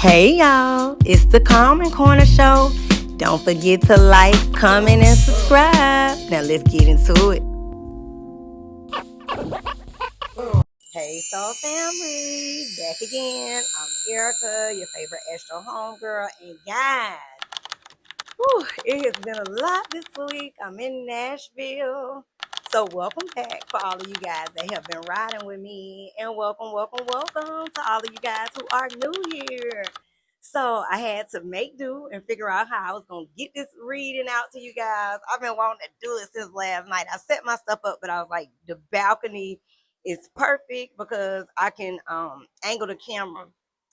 Hey y'all, it's the Calm Corner Show. Don't forget to like, comment, and subscribe. Now let's get into it. Hey Soul Family, back again. I'm Erica, your favorite Astro homegirl. And guys, it has been a lot this week. I'm in Nashville. So welcome back for all of you guys that have been riding with me. And welcome to all of you guys who are new here. So I had to make do and figure out how I was going to get this reading out to you guys. I've been wanting to do it since last night. I set my stuff up, but I was like, the balcony is perfect because I can angle the camera.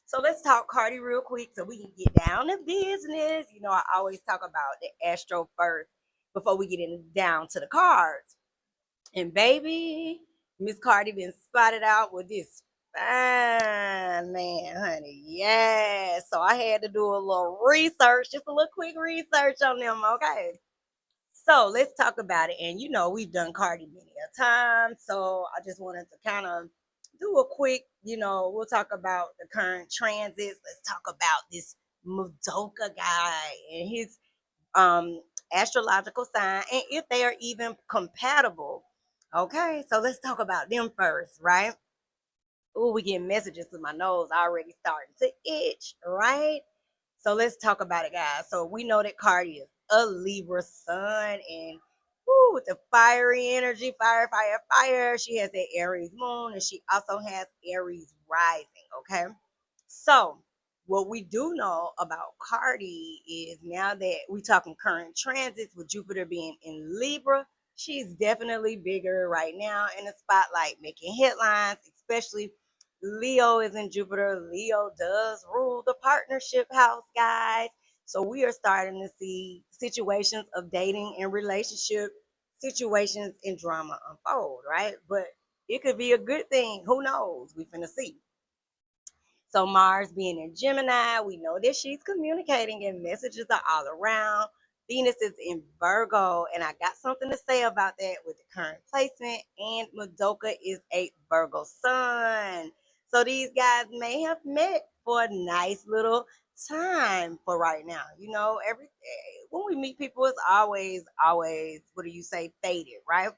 So let's talk Cardi real quick so we can get down to business. You know, I always talk about the Astro first before we get down to the cards. And baby, Miss Cardi been spotted out with this fine man, honey. Yeah. So I had to do a little research, just a little quick research on them, okay? So let's talk about it. And you know, we've done Cardi many a time. So I just wanted to kind of do a quick, we'll talk about the current transits. Let's talk about this Maduka guy and his um astrological sign and if they are even compatible. Okay, so let's talk about them first, right? Oh, we get messages to my nose already starting to itch, right? So let's talk about it, guys. So we know that Cardi is a Libra sun and with the fiery energy, fire. She has that Aries moon and she also has Aries rising, okay? So what we do know about Cardi is now that we talking current transits with Jupiter being in Libra, she's definitely bigger right now in the spotlight, making headlines, especially Leo is in Jupiter. Leo does rule the partnership house, guys. So we are starting to see situations of dating and relationship situations and drama unfold, right? But it could be a good thing. Who knows? We finna see. So Mars being in Gemini, we know that she's communicating and messages are all around. Venus is in Virgo, and I got something to say about that with the current placement. And Madoka is a Virgo sun. So these guys may have met for a nice little time for right now. You know, every when we meet people, it's always, what do you say, faded, right?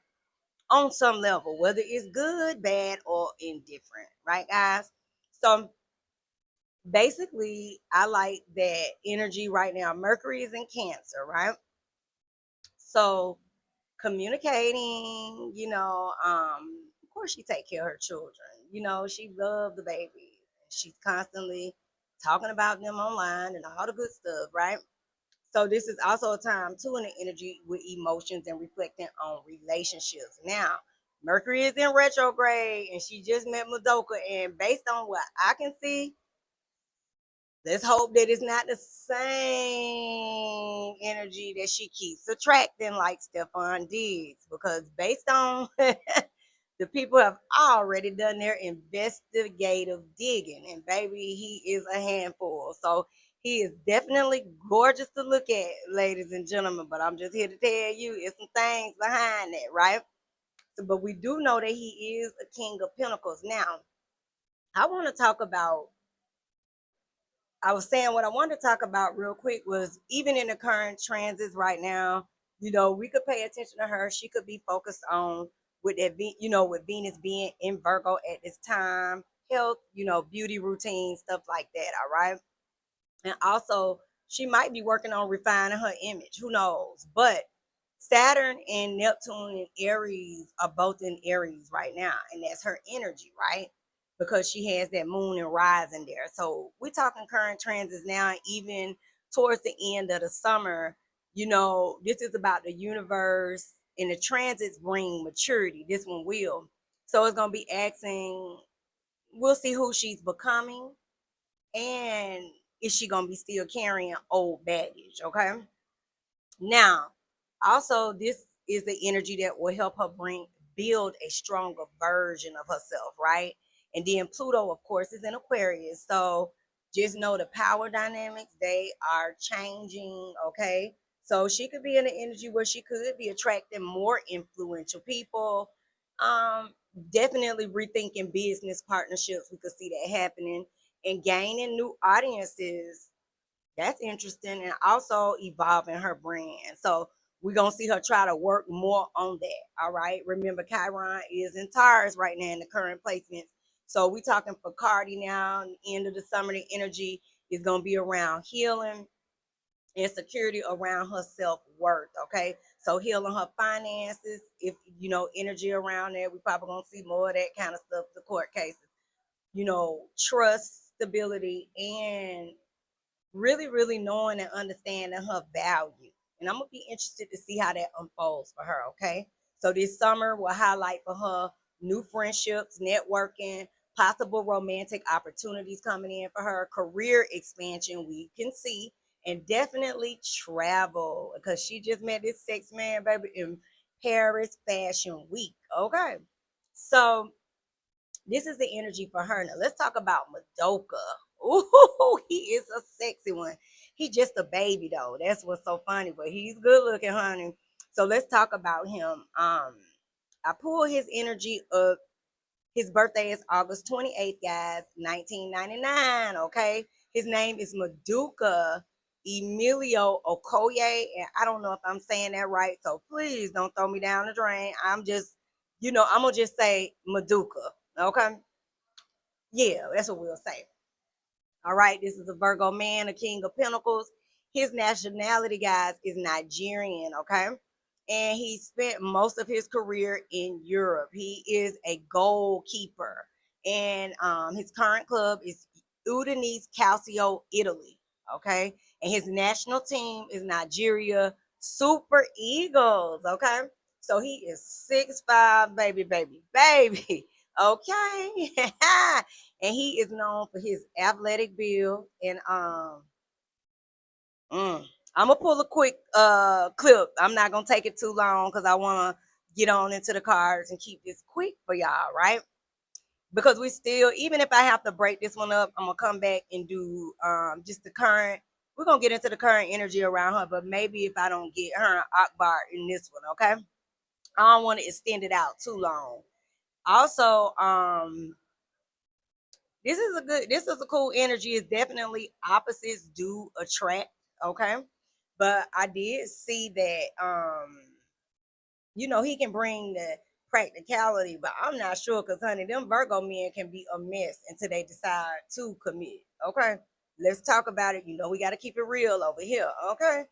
On some level, whether it's good, bad, or indifferent, right, guys? So basically, I like that energy right now. Mercury is in Cancer, right? So communicating, of course she take care of her children. You know, she loves the babies. She's constantly talking about them online and all the good stuff, right? So this is also a time too in the energy with emotions and reflecting on relationships. Now, Mercury is in retrograde and she just met Madoka. And based on what I can see, let's hope that it's not the same energy that she keeps attracting like Stefon did. Because based on the people have already done their investigative digging. And baby, he is a handful. So he is definitely gorgeous to look at, ladies and gentlemen. But I'm just here to tell you, it's some things behind that, right? So, but we do know that he is a king of pentacles. Now, I want to talk about I was saying what I wanted to talk about real quick was even in the current transits right now, we could pay attention to her. She could be focused on with that, with Venus being in Virgo at this time, health, beauty routine, stuff like that. All right. And also, she might be working on refining her image. Who knows? But Saturn and Neptune and Aries are both in Aries right now, and that's her energy, right? Because she has that moon and rising there. So we're talking current transits now, even towards the end of the summer. This is about the universe, and the transits bring maturity. This one will. So it's gonna be asking. We'll see who she's becoming, and is she gonna be still carrying old baggage? Okay. Now, also, this is the energy that will help her build a stronger version of herself, right? And then Pluto, of course, is in Aquarius. So just know the power dynamics, they are changing, okay? So she could be in an energy where she could be attracting more influential people. Um, Definitely rethinking business partnerships. We could see that happening. and gaining new audiences. That's interesting. And also evolving her brand. So we're going to see her try to work more on that. All right. Remember, Chiron is in Taurus right now in the current placements. So we talking for CARDI now. End of the summer, the energy is going to be around healing and security around her self-worth. Okay. So healing her finances. If, energy around there, we probably going to see more of that kind of stuff, the court cases, trust, stability, and really, really knowing and understanding her value. And I'm going to be interested to see how that unfolds for her, okay? So this summer will highlight for her new friendships, networking, possible romantic opportunities coming in for her, career expansion we can see, and definitely travel because she just met this sex man, baby, in Paris Fashion Week, okay? So this is the energy for her. Now let's talk about Maduka. Ooh, he is a sexy one. He just a baby though. That's what's so funny, but he's good looking, honey. So let's talk about him. I pull his energy up. His birthday is August 28th, guys, 1999. Okay. His name is Maduka Emilio Okoye. And I don't know if I'm saying that right. So please don't throw me down the drain. I'm gonna just say Maduka. Okay. Yeah, that's what we'll say. All right, this is a Virgo man, a king of pentacles. His nationality, guys, is Nigerian, okay? And he spent most of his career in Europe. He is a goalkeeper. And his current club is Udinese Calcio, Italy, okay? And his national team is Nigeria Super Eagles, okay? So he is 6'5", baby, baby, baby. Okay. And he is known for his athletic build. And I'm gonna pull a quick clip. I'm not gonna take it too long because I want to get on into the cards and keep this quick for y'all, right? Because we still, even if I have to break this one up, I'm gonna come back and do just the current. We're gonna get into the current energy around her, but maybe if I don't get her and Akbar in this one, okay? I don't want to extend it out too long. Also, this is a cool energy. It's definitely opposites do attract, okay? But I did see that he can bring the practicality, but I'm not sure because honey, them Virgo men can be a mess until they decide to commit. Okay. Let's talk about it. We got to keep it real over here. Okay.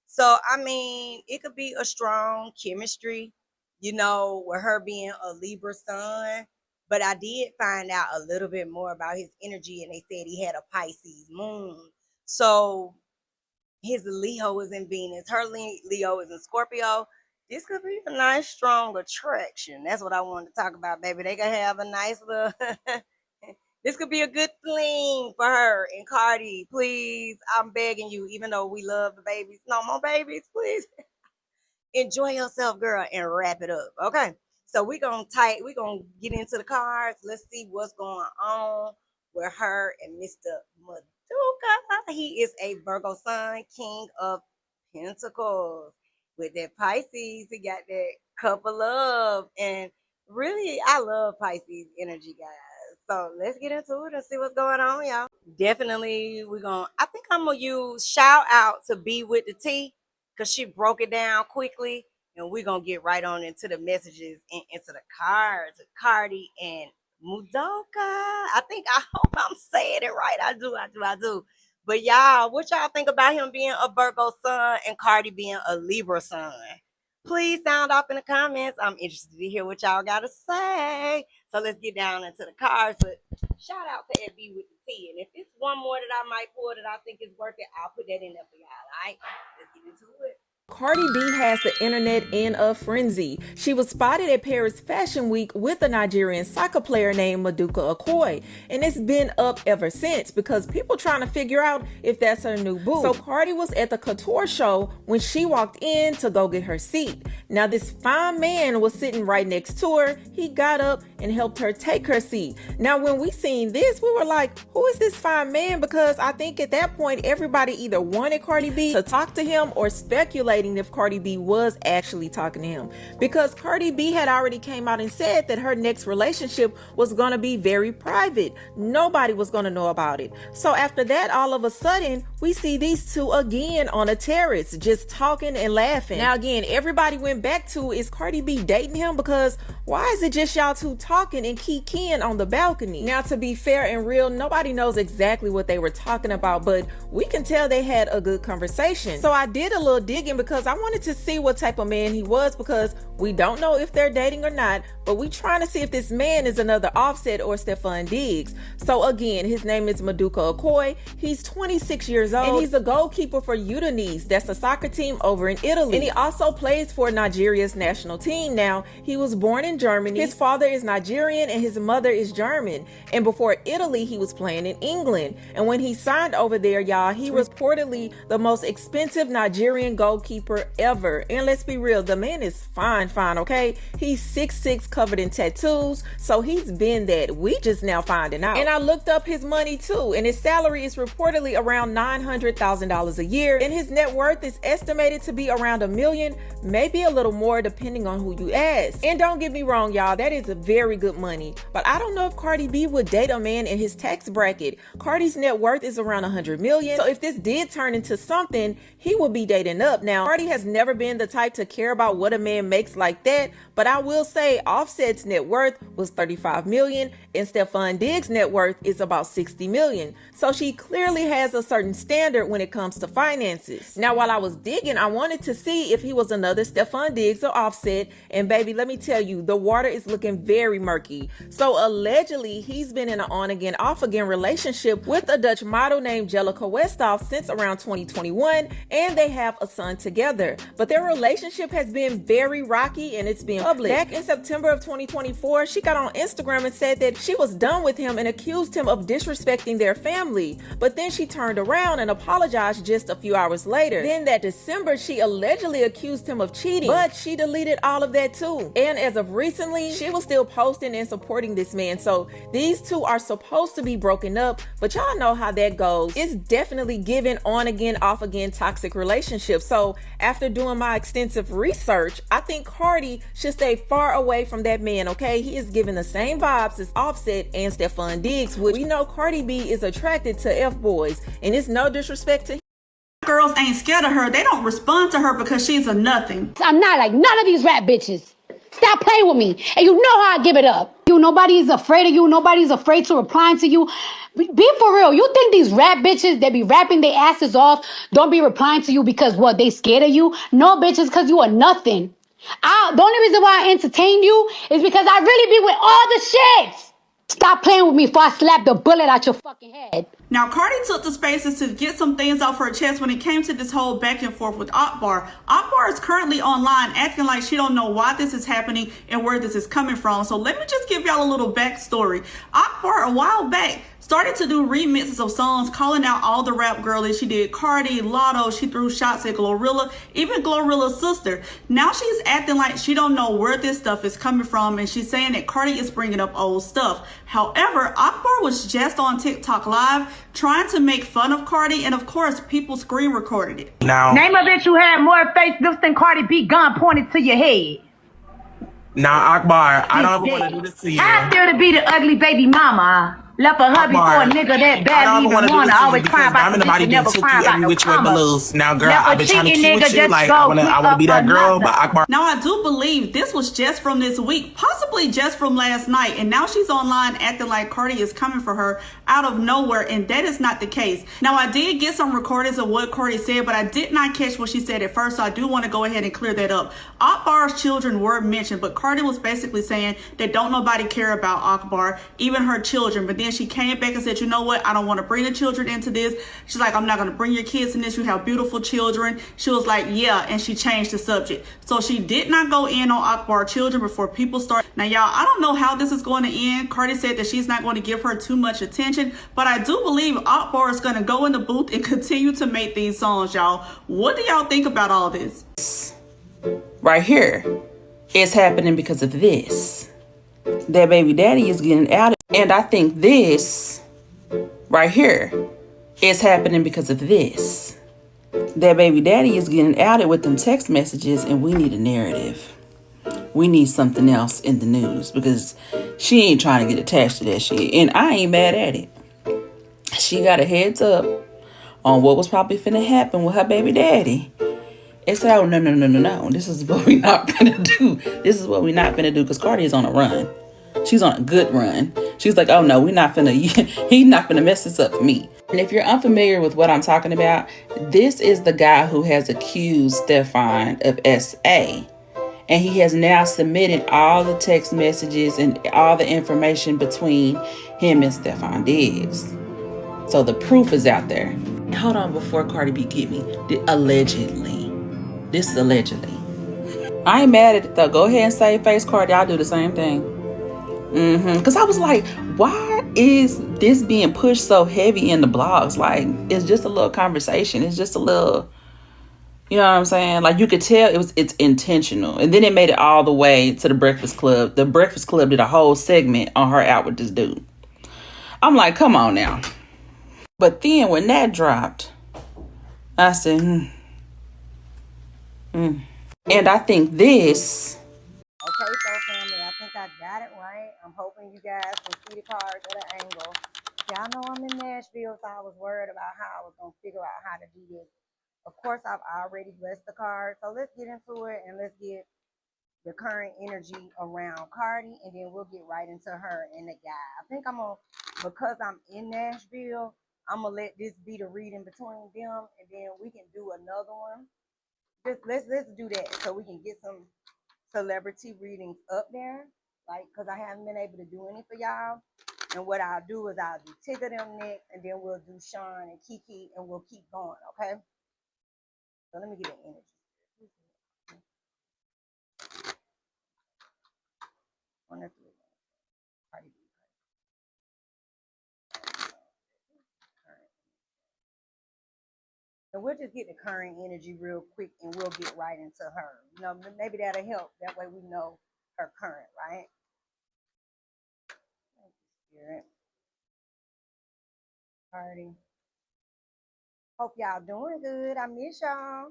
So I mean, it could be a strong chemistry, with her being a Libra sun. But I did find out a little bit more about his energy, and they said he had a Pisces moon. So his Leo is in Venus. Her Leo is in Scorpio. This could be a nice, strong attraction. That's what I wanted to talk about, baby. They could have a nice little. This could be a good fling for her and CARDI. Please, I'm begging you, even though we love the babies, no more babies, please. Enjoy yourself, girl, and wrap it up. Okay. So we're gonna get into the cards. Let's see what's going on with her and Mr. Maduka. He is a Virgo sun, king of pentacles. With that Pisces, he got that couple love. And really, I love Pisces energy, guys. So let's get into it and see what's going on, y'all. Definitely, I think I'm gonna use shout out to Be with the T because she broke it down quickly, and we're gonna get right on into the messages and into the cards, CARDI and Maduka. I hope I'm saying it right. I do. But y'all, what y'all think about him being a Virgo sun and CARDI being a Libra sun? Please sound off in the comments. I'm interested to hear what y'all gotta say. So let's get down into the cards. But shout out to FB with the T. And if it's one more that I might pull that I think is worth it, I'll put that in there for y'all. All right? Let's get into it. Cardi B has the internet in a frenzy. She was spotted at Paris Fashion Week with a Nigerian soccer player named Maduka Okoye, and it's been up ever since because people trying to figure out if that's her new boo. So Cardi was at the couture show when she walked in to go get her seat. Now this fine man was sitting right next to her. He got up and helped her take her seat. Now when we seen this, we were like, who is this fine man? Because I think at that point everybody either wanted Cardi B to talk to him or speculate speculating if Cardi B was actually talking to him, because Cardi B had already came out and said that her next relationship was going to be very private. Nobody was going to know about it. So after that, all of a sudden, we see these two again on a terrace, just talking and laughing. Now again, everybody went back to, is Cardi B dating him? Because why is it just y'all two talking and kikiing on the balcony? Now, to be fair and real, nobody knows exactly what they were talking about, but we can tell they had a good conversation. So I did a little digging because I wanted to see what type of man he was, because we don't know if they're dating or not, but we trying to see if this man is another Offset or Stefon Diggs. So again, his name is Maduka Okoye. He's 26 years old and he's a goalkeeper for Udinese. That's a soccer team over in Italy. And he also plays for Nigeria's national team. Now, he was born in Germany. His father is Nigerian and his mother is German. And before Italy, he was playing in England. And when he signed over there, y'all, he was reportedly the most expensive Nigerian goalkeeper ever. And let's be real, the man is fine, okay? He's 6'6", covered in tattoos, so he's been that. We just now finding out. And I looked up his money too, and his salary is reportedly around $900,000 a year, and his net worth is estimated to be around $1 million, maybe a little more depending on who you ask. And don't get me wrong, y'all, that is a very good money, but I don't know if Cardi B would date a man in his tax bracket. Cardi's net worth is around $100 million, so if this did turn into something, he would be dating up. Now, Cardi has never been the type to care about what a man makes like that, but I will say Offset's net worth was $35 million and Stefon Diggs' net worth is about $60 million. So she clearly has a certain standard when it comes to finances. Now, while I was digging, I wanted to see if he was another Stefon Diggs or Offset, and baby, let me tell you, the water is looking very murky. So allegedly, he's been in an on-again, off-again relationship with a Dutch model named Jellica Westhoff since around 2021, and they have a son together. But their relationship has been very rocky and it's been public. Back in September of 2024, she got on Instagram and said that she was done with him and accused him of disrespecting their family. But then she turned around and apologized just a few hours later. Then that December, she allegedly accused him of cheating, but she deleted all of that too. And as of recently, she was still posting and supporting this man. So these two are supposed to be broken up, but y'all know how that goes. It's definitely given on again, off again toxic relationships. So after doing my extensive research, I think Cardi should stay far away from that man, okay? He is giving the same vibes as Offset and Stefon Diggs, which we know Cardi B is attracted to F-boys, and it's no disrespect to him. Girls ain't scared of her. They don't respond to her because she's a nothing. I'm not like none of these rap bitches. Stop playing with me. And you know how I give it up. Nobody's afraid of you. Nobody's afraid to reply to you. Be for real. You think these rap bitches that be rapping their asses off don't be replying to you because what, they scared of you? No, bitches, because you are nothing. The only reason why I entertain you is because I really be with all the shits. Stop playing with me before I slap the bullet out your fucking head. Now, Cardi took the spaces to get some things off her chest when it came to this whole back and forth with Akbar. Akbar is currently online acting like she don't know why this is happening and where this is coming from. So let me just give y'all a little backstory. Akbar, a while back, started to do remixes of songs calling out all the rap girlies. She did Cardi, Lotto, she threw shots at Glorilla, even Glorilla's sister. Now she's acting like she don't know where this stuff is coming from, and she's saying that Cardi is bringing up old stuff. However, Akbar was just on TikTok Live trying to make fun of Cardi, and of course, people screen recorded it. Now, name a bitch who had more facelifts than Cardi B, gun pointed to your head. now, Akbar, I don't ever want to do this to you. I feel to be the ugly baby mama. Left a hubby for a nigga that badly even wanna always cry about the bitch, never cry about no comma. Now, girl, I've been trying to keep with you. Like, I wanna be that girl, but Akbar. Now, I do believe this was just from this week, possibly just from last night, and now she's online acting like Cardi is coming for her out of nowhere, and that is not the case. Now, I did get some recordings of what Cardi said, but I did not catch what she said at first, so I do want to go ahead and clear that up. Akbar's children were mentioned, but Cardi was basically saying that don't nobody care about Akbar, even her children. But then she came back and said, you know what, I don't want to bring the children into this. She's like, I'm not going to bring your kids in this. You have beautiful children. She was like, yeah, and she changed the subject. So she did not go in on Akbar's children before people start. Now, y'all, I don't know how this is going to end. Cardi said that she's not going to give her too much attention, but I do believe Akbar is going to go in the booth and continue to make these songs, y'all. What do y'all think about all this? Right here is happening because of this. That baby daddy is getting out, and I think this right here is happening because of this. That baby daddy is getting outed with them text messages, and we need a narrative. We need something else in the news because she ain't trying to get attached to that shit. And I ain't mad at it. She got a heads up on what was probably finna happen with her baby daddy. And said, oh, no. This is what we not finna do. This is what we not finna do because CARDI is on a run. She's on a good run. She's like, oh no, we're not finna, he's not finna mess this up for me. And if you're unfamiliar with what I'm talking about, this is the guy who has accused Stefon of SA. And he has now submitted all the text messages and all the information between him and Stefon Diggs. So the proof is out there. Hold on before Cardi B get me. Allegedly. This is allegedly. I ain't mad at it though. Go ahead and save face Cardi. I'll do the same thing. Because I was like, why is this being pushed so heavy in the blogs? Like, it's just a little conversation. It's just a little, you know what I'm saying? Like, you could tell it's intentional. And then it made it all the way to the Breakfast Club. The Breakfast Club did a whole segment on her out with this dude. I'm like, come on now. But then when that dropped, I said, And I think this. Okay, so family, I think I got it right. I'm hoping you guys can see the cards at an angle. Y'all know I'm in Nashville, so I was worried about how I was going to figure out how to do this. Of course, I've already blessed the card, so let's get into it and let's get the current energy around CARDI, and then we'll get right into her and the guy. I think I'm going to, because I'm in Nashville, I'm going to let this be the reading between them, and then we can do another one. Just let's do that so we can get some celebrity readings up there, like, because I haven't been able to do any for y'all. And what I'll do is I'll do Tigger them next, and then we'll do Sean and Kiki, and we'll keep going, okay? So let me get an energy. One or three. Cardi B. And we'll just get the current energy real quick, and we'll get right into her. You know, maybe that'll help. That way we know her current, right? Thank you, Spirit. CARDI. Hope y'all doing good. I miss y'all.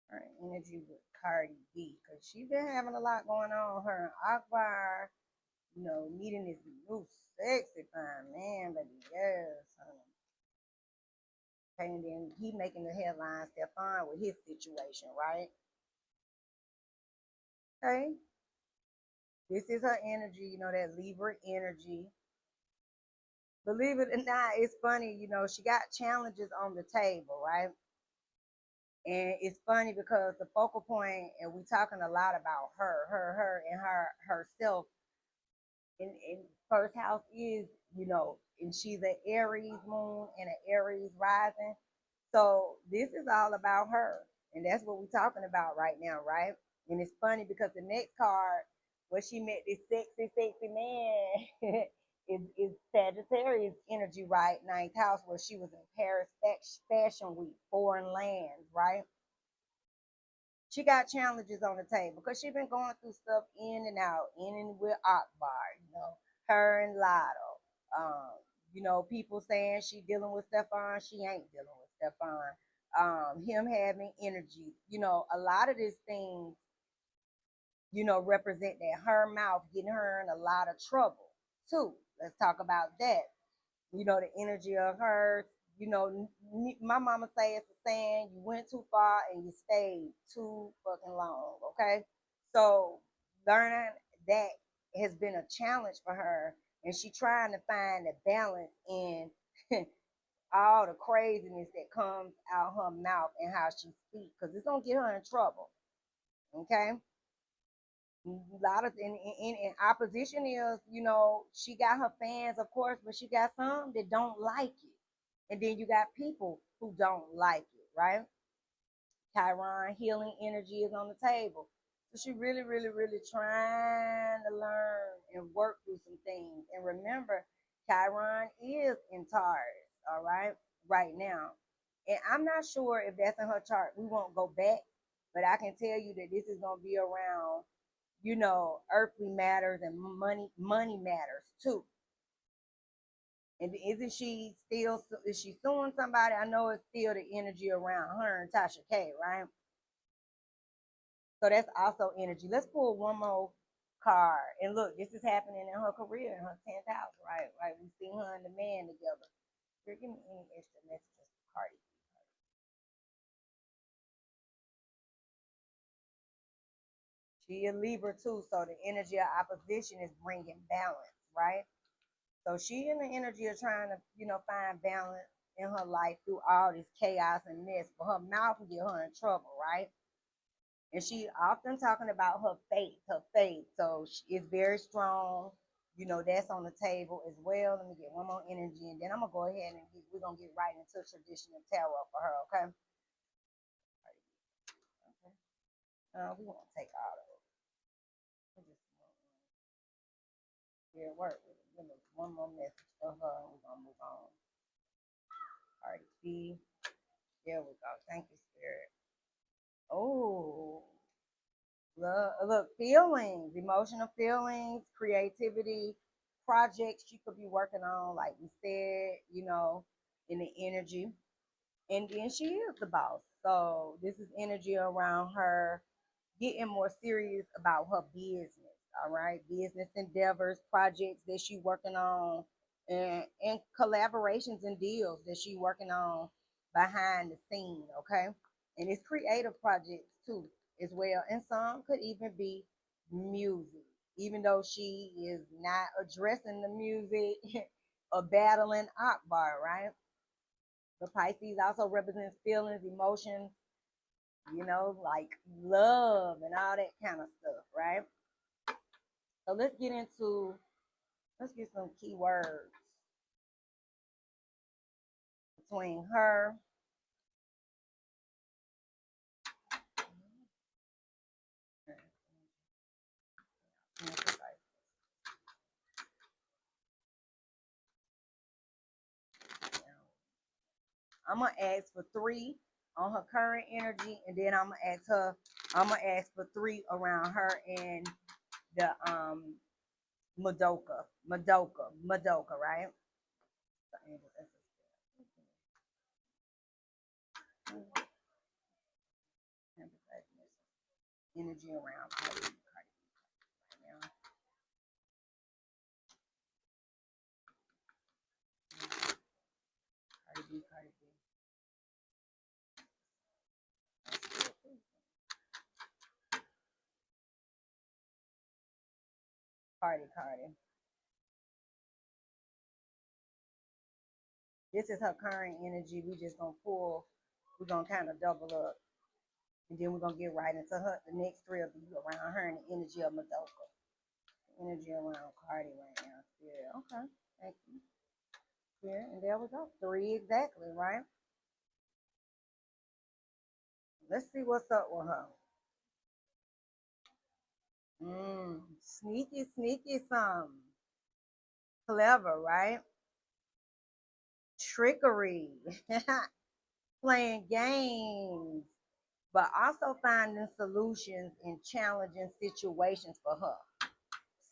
Her energy with Cardi B, because she been having a lot going on. Her and Akbar, you know, meeting this new sexy fine man, baby, yes, honey. Okay, and then he making the headlines, Stefon, with his situation, right? Okay, this is her energy, you know, that Libra energy. Believe it or not, it's funny, you know, she got challenges on the table, right? And it's funny because the focal point, and we talking a lot about her, and herself. In first house is, you know, and she's an Aries moon and an Aries rising. So this is all about her. And that's what we're talking about right now, right? And it's funny because the next card, where she met this sexy man, is Sagittarius energy, right? Ninth house, where she was in Paris Fashion Week, foreign lands, right? She got challenges on the table because she been going through stuff in and out, in and with Akbar, you know, her and Lotto. You know, people saying she dealing with Stefon, she ain't dealing with Stefon. Him having energy, you know, a lot of these things, you know, represent that her mouth getting her in a lot of trouble too. Let's talk about that. You know, the energy of her, you know, my mama say it's a saying, you went too far and you stayed too fucking long, okay? So learning that has been a challenge for her, and she trying to find a balance in all the craziness that comes out her mouth and how she speaks, because it's gonna get her in trouble, okay? A lot of in opposition is, you know, she got her fans, of course, but she got some that don't like it, and then you got people who don't like it, right? Chiron healing energy is on the table, so she really trying to learn and work through some things. And remember, Chiron is in Taurus, all right now, and I'm not sure if that's in her chart. We won't go back, but I can tell you that this is going to be around, you know, earthly matters and money matters too. And isn't she still, is she suing somebody? I know it's still the energy around her and Tasha K, right? So that's also energy. Let's pull one more card. And look, this is happening in her career, in her 10th house, right? Right. We see her and the man together. You're giving me any extra messages for Cardi. She a Libra too, so the energy of opposition is bringing balance, right? So she in the energy of trying to, find balance in her life through all this chaos and mess. But her mouth will get her in trouble, right? And she often talking about her faith, her faith. So it's very strong. That's on the table as well. Let me get one more energy, and then I'm gonna go ahead and we're gonna get right into traditional tarot for her, okay? Okay. We won't take all of it. We just here work. Give us one more message for her. We're gonna move on. Cardi B. There we go. Thank you, Spirit. Oh, look, feelings, emotional feelings, creativity, projects she could be working on, like we said, in the energy. And then she is the boss. So this is energy around her getting more serious about her business. All right, business endeavors, projects that she working on, and collaborations and deals that she working on behind the scene. Okay, and it's creative projects too as well, and some could even be music, even though she is not addressing the music or battling Akbar, right? The Pisces also represents feelings, emotions, like love and all that kind of stuff, right? So let's get some keywords between her. I'm gonna ask for 3 on her current energy, and then I'm gonna ask for 3 around her and the Madoka, right? Energy around Cardi right now. Cardi B. Cardi. This is her current energy. We just gonna pull. We're gonna kind of double up, and then we're gonna get right into her. The next 3 will be around her and the energy of Madoka. Energy around Cardi right now. Yeah. Okay. Thank you. Yeah, and there we go. 3 exactly, right? Let's see what's up with her. Sneaky, some clever, right? Trickery, playing games, but also finding solutions in challenging situations for her.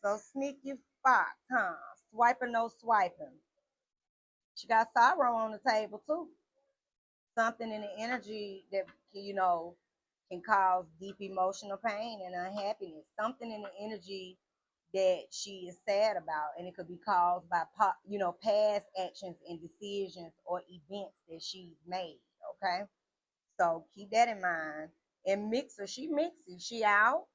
So sneaky fox, huh? Swiping, no swiping. She got sorrow on the table too. Something in the energy that can cause deep emotional pain and unhappiness. Something in the energy that she is sad about, and it could be caused by past actions and decisions or events that she's made. Okay, so keep that in mind. And Mixer, she mixes. She out.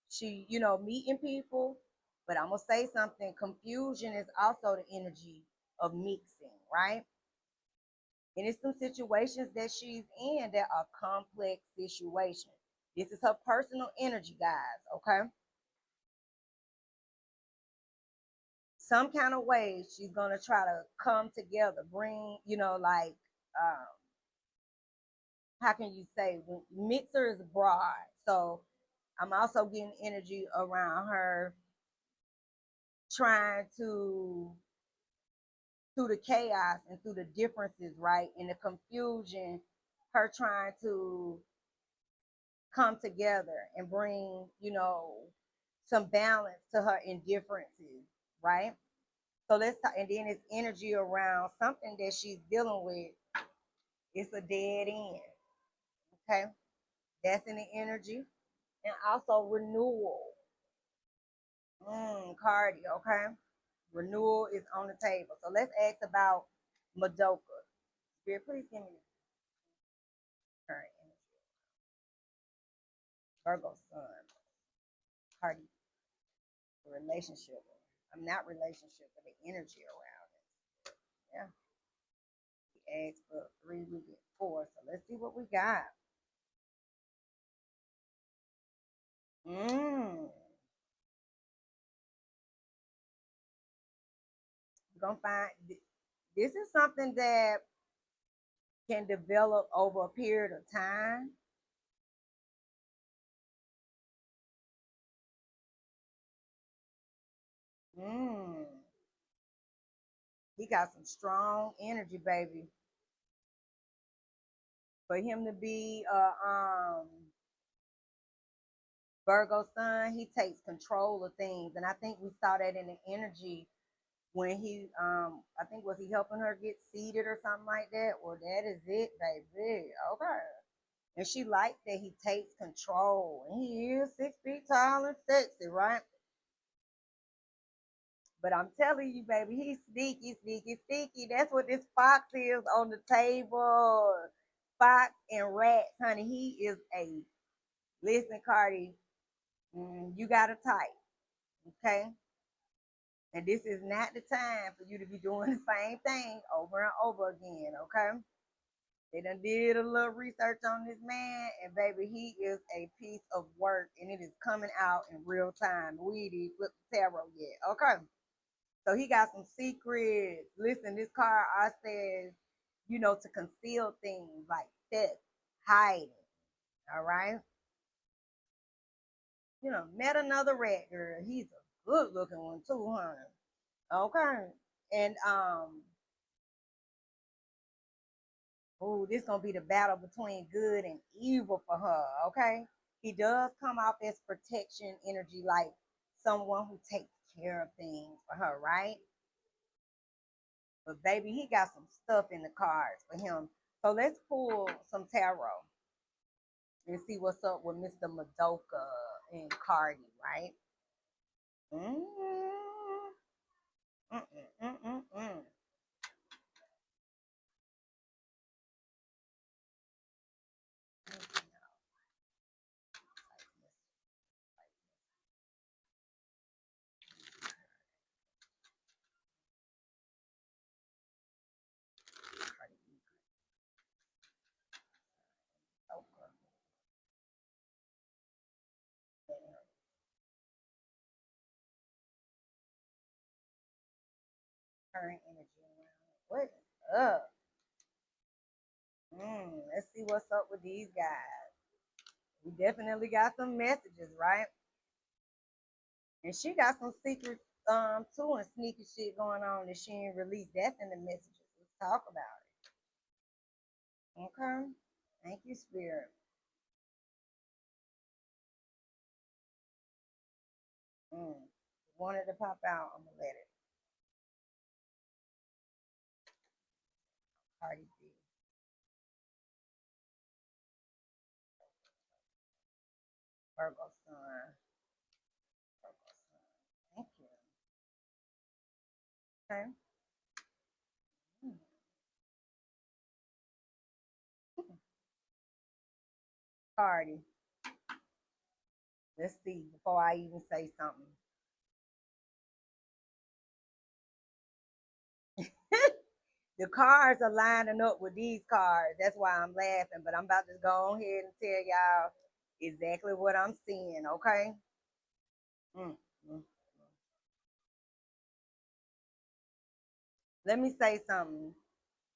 She meeting people. But I'm gonna say something. Confusion is also the energy of mixing, right? And it's some situations that she's in that are complex situations. This is her personal energy, guys. Okay. Some kind of way she's gonna try to come together, bring, like, um, how can you say, when Mixer is broad. So I'm also getting energy around her trying to, through the chaos and through the differences, right, and the confusion, her trying to come together and bring, some balance to her indifferences, right? So let's talk, and then it's energy around something that she's dealing with. It's a dead end. Okay, that's in the energy, and also renewal. CARDI. Okay, renewal is on the table. So let's ask about Madoka. Spirit, please give me the current energy. Virgo Sun, CARDI, the relationship. I'm not relationship, but the energy around it. Yeah. We asked for 3, we get 4. So let's see what we got. We're gonna find this is something that can develop over a period of time. He got some strong energy, baby. For him to be Virgo Sun, he takes control of things, and I think we saw that in the energy when he I think was he helping her get seated or something like that. Well, that is it, baby. Okay. And she likes that he takes control. And he is 6 feet tall and sexy, right? But I'm telling you, baby, he's sneaky, sneaky, sneaky. That's what this fox is on the table. Fox and rats, honey. He is a listen, CARDI. You got a type, okay? And this is not the time for you to be doing the same thing over and over again, okay? They done did a little research on this man, and baby, he is a piece of work, and it is coming out in real time. We ain't even flipped the tarot yet, okay? So he got some secrets. Listen, this card I says, to conceal things like theft, hiding. All right. Met another rat girl. He's a good looking one too, honey. Okay. And this gonna be the battle between good and evil for her. Okay. He does come off as protection energy, like someone who takes care of things for her, right? But baby, he got some stuff in the cards for him. So let's pull some tarot and see what's up with Mr. Madoka and CARDI, right? Mm-mm. Mm-mm. Current energy around. What is up? Let's see what's up with these guys. We definitely got some messages, right? And she got some secrets too and sneaky shit going on that she ain't released. That's in the messages. Let's talk about it. Okay. Thank you, Spirit. Wanted to pop out, I'm gonna let it. CARDI B. Virgo Sun. Virgo Sun. Thank you. Okay. CARDI. Let's see before I even say something. The cards are lining up with these cards. That's why I'm laughing. But I'm about to go on ahead and tell y'all exactly what I'm seeing, okay? Let me say something.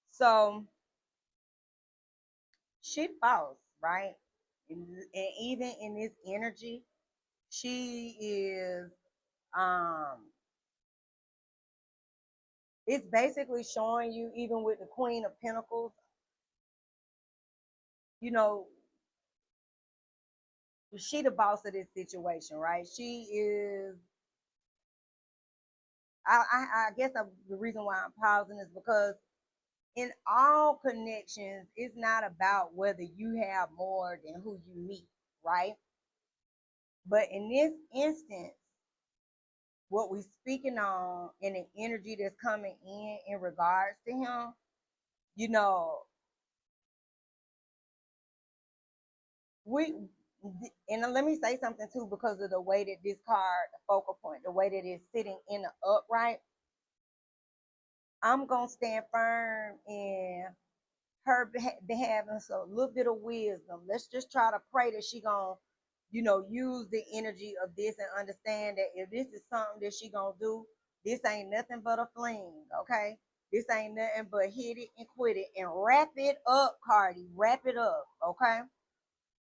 So she boss, right? And even in this energy, she is it's basically showing you, even with the Queen of Pentacles, you know, she the boss of this situation, right? She is, I guess the reason why I'm pausing is because in all connections, it's not about whether you have more than who you meet, right? But in this instance, what we speaking on and the energy that's coming in regards to him, you know, we and let me say something too, because of the way that this card, the focal point, the way that it's sitting in the upright, I'm gonna stand firm in her having a little bit of wisdom. Let's just try to pray that she gonna, use the energy of this and understand that if this is something that she gonna do, this ain't nothing but a fling, okay? This ain't nothing but hit it and quit it and wrap it up, Cardi. Wrap it up, okay?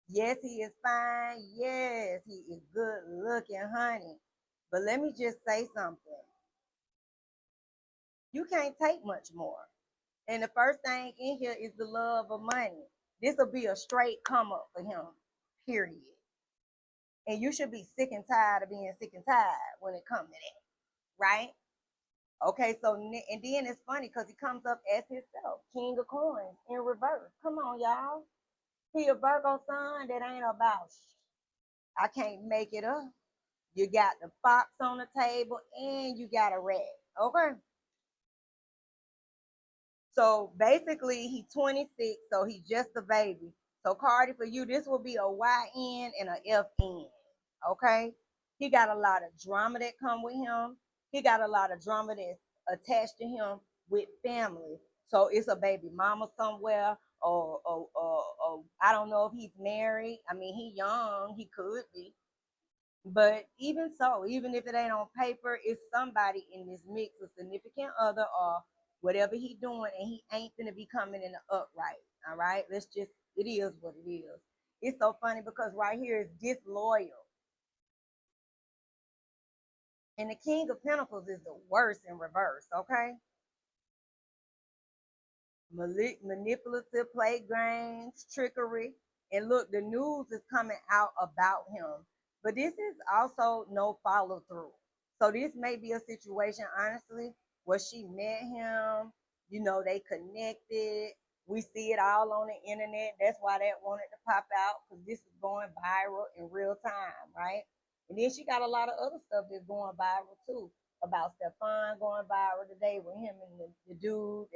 Yes, he is fine. Yes, he is good looking, honey. But let me just say something. You can't take much more. And the first thing in here is the love of money. This will be a straight come up for him, period. And you should be sick and tired of being sick and tired when it comes to that, right? Okay, so, and then it's funny because he comes up as himself, King of Coins in reverse. Come on, y'all. He a Virgo son that ain't about shit. I can't make it up. You got the fox on the table and you got a rat. Okay. So basically, he's 26, so he's just a baby. So Cardi, for you, this will be a YN and a FN. Okay. He got a lot of drama that come with him. He got a lot of drama that's attached to him with family. So it's a baby mama somewhere, or I don't know if he's married. I mean, he young, he could be. But even so, even if it ain't on paper, it's somebody in this mix, a significant other or whatever he doing, and he ain't gonna be coming in the upright. All right, it is what it is. It's so funny because right here is disloyal, and the King of Pentacles is the worst in reverse. Okay, manipulative, play games, trickery. And look, the news is coming out about him. But this is also no follow through. So this may be a situation, honestly, where she met him, they connected. We see it all on the internet. That's why that wanted to pop out, because this is going viral in real time, right? And then she got a lot of other stuff that's going viral too, about Stefon going viral today with him and the dude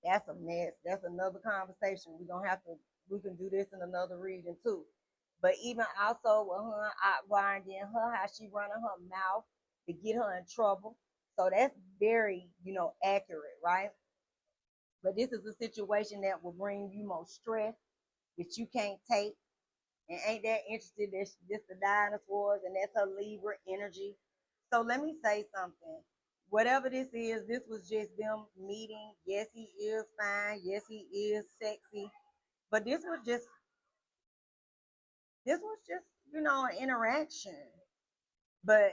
that's a mess. That's another conversation. We can do this in another reading too. But even also with her and Akbar and then her, how she running her mouth to get her in trouble. So that's very, accurate, right? But this is a situation that will bring you more stress that you can't take and ain't that interested. That's just the dinosaurs, and that's her Libra energy. So let me say something. Whatever this was just them meeting. Yes, he is fine. Yes, he is sexy. But this was just an interaction. But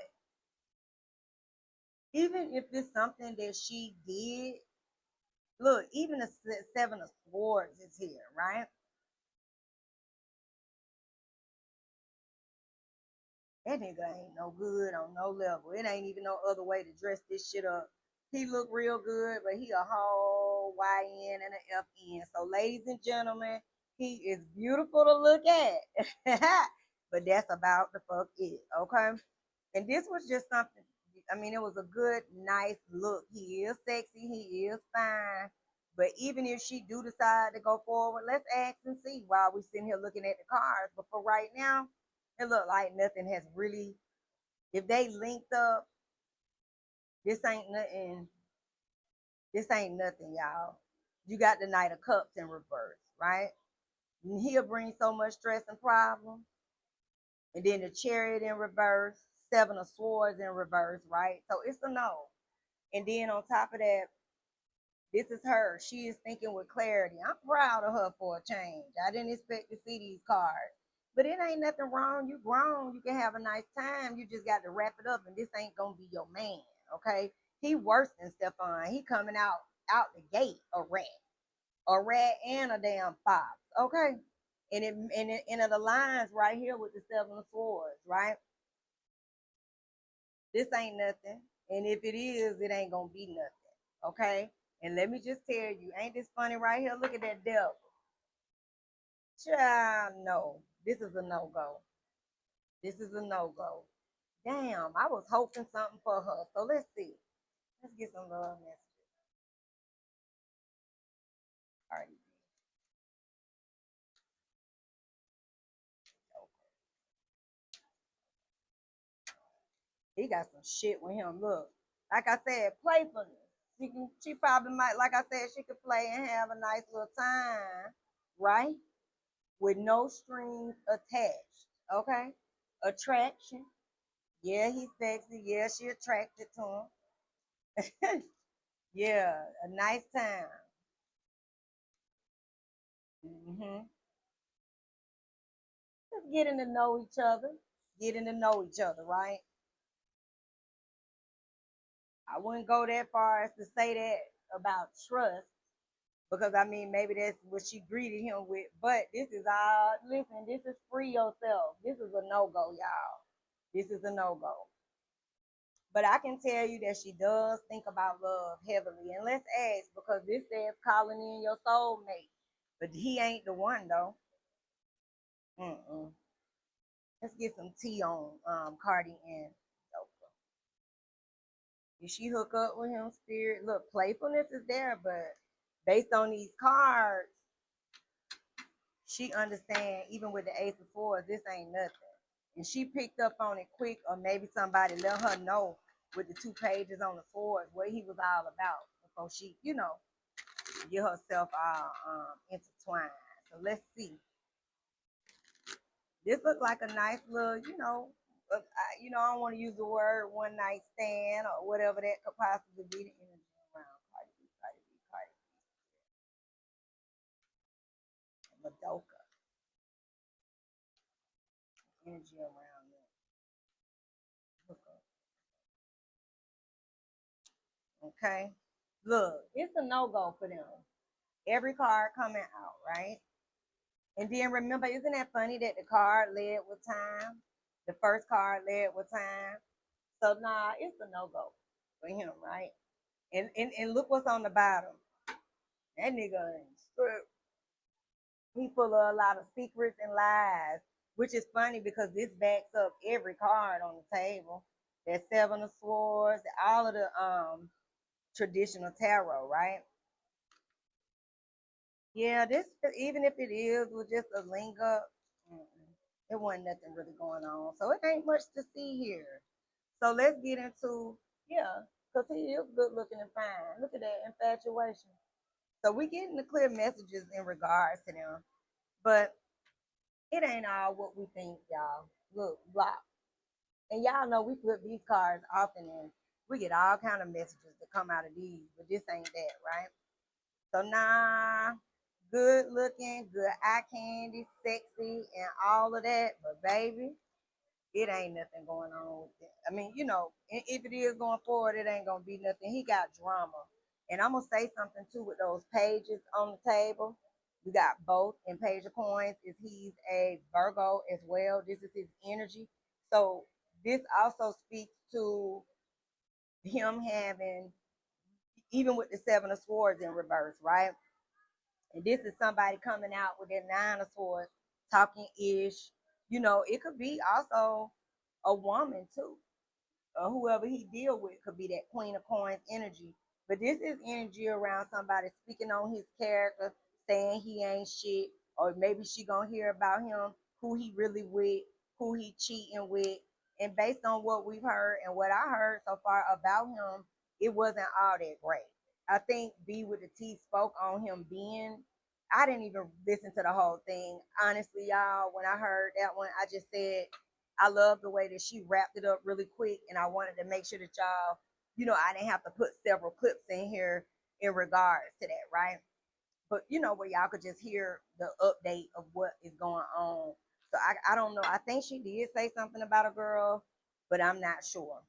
even if it's something that she did, look, even the Seven of Swords is here, right? That nigga ain't no good on no level. It ain't even no other way to dress this shit up. He look real good, but he a whole YN and an FN. So, ladies and gentlemen, he is beautiful to look at. But that's about the fuck it, okay? And this was just something, I mean, it was a good, nice look. He is sexy, he is fine. But even if she do decide to go forward, let's ask and see while we sitting here looking at the cards. But for right now, it looked like nothing has really, if they linked up, this ain't nothing. This ain't nothing, y'all. You got the Knight of Cups in reverse, right? And he'll bring so much stress and problem. And then the Chariot in reverse, Seven of Swords in reverse, right? So it's a no. And then on top of that, this is her. She is thinking with clarity. I'm proud of her for a change. I didn't expect to see these cards. But it ain't nothing wrong. You grown. You can have a nice time. You just got to wrap it up. And this ain't going to be your man. Okay? He worse than Stefon. He coming out the gate a rat. A rat and a damn fox. Okay? And it aligns right here with the Seven of Swords, right? This ain't nothing. And if it is, it ain't gonna be nothing. Okay? And let me just tell you, ain't this funny right here? Look at that devil. Child, no. This is a no-go. This is a no-go. Damn, I was hoping something for her. So let's see. Let's get some love messages. All right. He got some shit with him. Look, like I said, playfulness. She probably might, like I said, she could play and have a nice little time, right? With no strings attached. Okay? Attraction. Yeah, he's sexy. Yeah, she attracted to him. Yeah, a nice time. Hmm. Just getting to know each other. Getting to know each other, right? I wouldn't go that far as to say that about trust because I mean maybe that's what she greeted him with. But this is all listen, this is free yourself. This is a no-go, y'all. This is a no-go. But I can tell you that she does think about love heavily. And let's ask because this says calling in your soulmate. But he ain't the one though. Mm-mm. Let's get some tea on CARDI and Maduka. Did she hook up with him, spirit? Look, playfulness is there, but based on these cards, she understand even with the Ace of Swords, this ain't nothing. And she picked up on it quick, or maybe somebody let her know with the 2 pages on the swords what he was all about before she, get herself all intertwined. So let's see. This looked like a nice little, I don't want to use the word one night stand or whatever that could possibly be the energy around Cardi B, Madoka. Energy around them. Okay. Look, it's a no-go for them. Every card coming out, right? And then remember, isn't that funny that the card led with time? The first card led with time. So nah, it's a no-go for him, right? And look what's on the bottom. That nigga ain't straight. He full of a lot of secrets and lies, which is funny because this backs up every card on the table. That 7 of Swords, all of the traditional tarot, right? Yeah, this even if it is with just a link up, it wasn't nothing really going on. So it ain't much to see here. So let's get into because he is good looking and fine. Look at that infatuation. So we getting the clear messages in regards to them, but it ain't all what we think, y'all. Look, block. And y'all know we flip these cards often and we get all kind of messages that come out of these, but this ain't that, right? So nah, good looking, good eye candy, sexy, and all of that. But baby, it ain't nothing going on with it. I mean, if it is going forward, it ain't gonna be nothing. He got drama. And I'm gonna say something too with those pages on the table. We got both in Page of Coins. Is he's a Virgo as well. This is his energy. So this also speaks to him having, even with the 7 of Swords in reverse, right? And this is somebody coming out with their 9 of Swords, talking ish. It could be also a woman too, or whoever he deal with could be that Queen of Coins energy. But this is energy around somebody speaking on his character, saying he ain't shit, or maybe she gonna hear about him, who he really with, who he cheating with. And based on what we've heard and what I heard so far about him, it wasn't all that great. I think B with the T spoke on him being. I didn't even listen to the whole thing. Honestly, y'all, when I heard that one, I just said, I love the way that she wrapped it up really quick, and I wanted to make sure that y'all, I didn't have to put several clips in here in regards to that, right? But where y'all could just hear the update of what is going on. So I don't know. I think she did say something about a girl, but I'm not sure.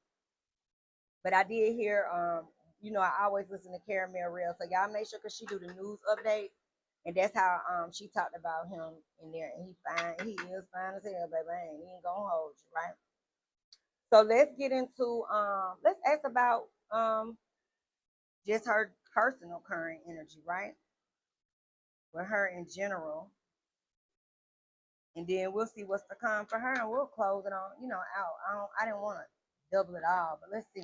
But I did hear, I always listen to Caramel Real, so y'all make sure because she do the news updates, and that's how she talked about him in there. And he is fine as hell, baby. He ain't gonna hold you, right? So let's get into let's ask about just her personal current energy, right? With her in general. And then we'll see what's to come for her and we'll close it on, out. I didn't want to double it all, but let's see.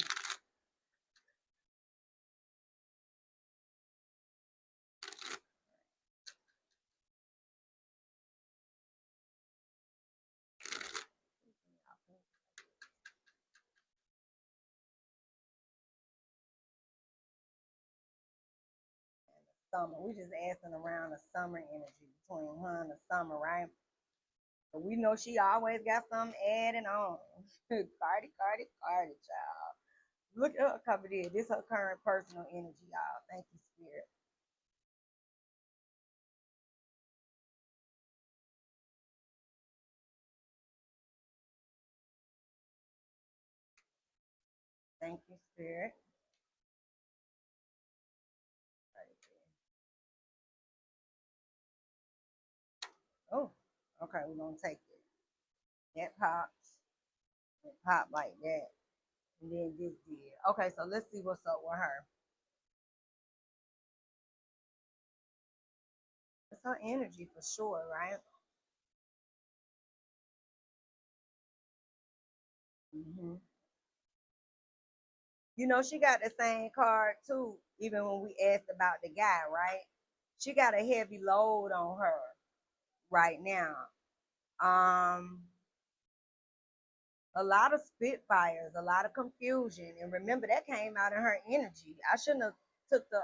Summer. We just asking around the summer energy between her and the summer, right? But we know she always got something adding on. Cardi, child. Look at her cover there. This her current personal energy, y'all. Thank you, Spirit. Thank you, Spirit. Oh, okay, we're gonna take it. That pops. It popped like that. And then this did. Okay, so let's see what's up with her. It's her energy for sure, right? hmm she got the same card too, even when we asked about the guy, right? She got a heavy load on her right now. Um, a lot of spitfires, a lot of confusion. And remember that came out in her energy. I shouldn't have took the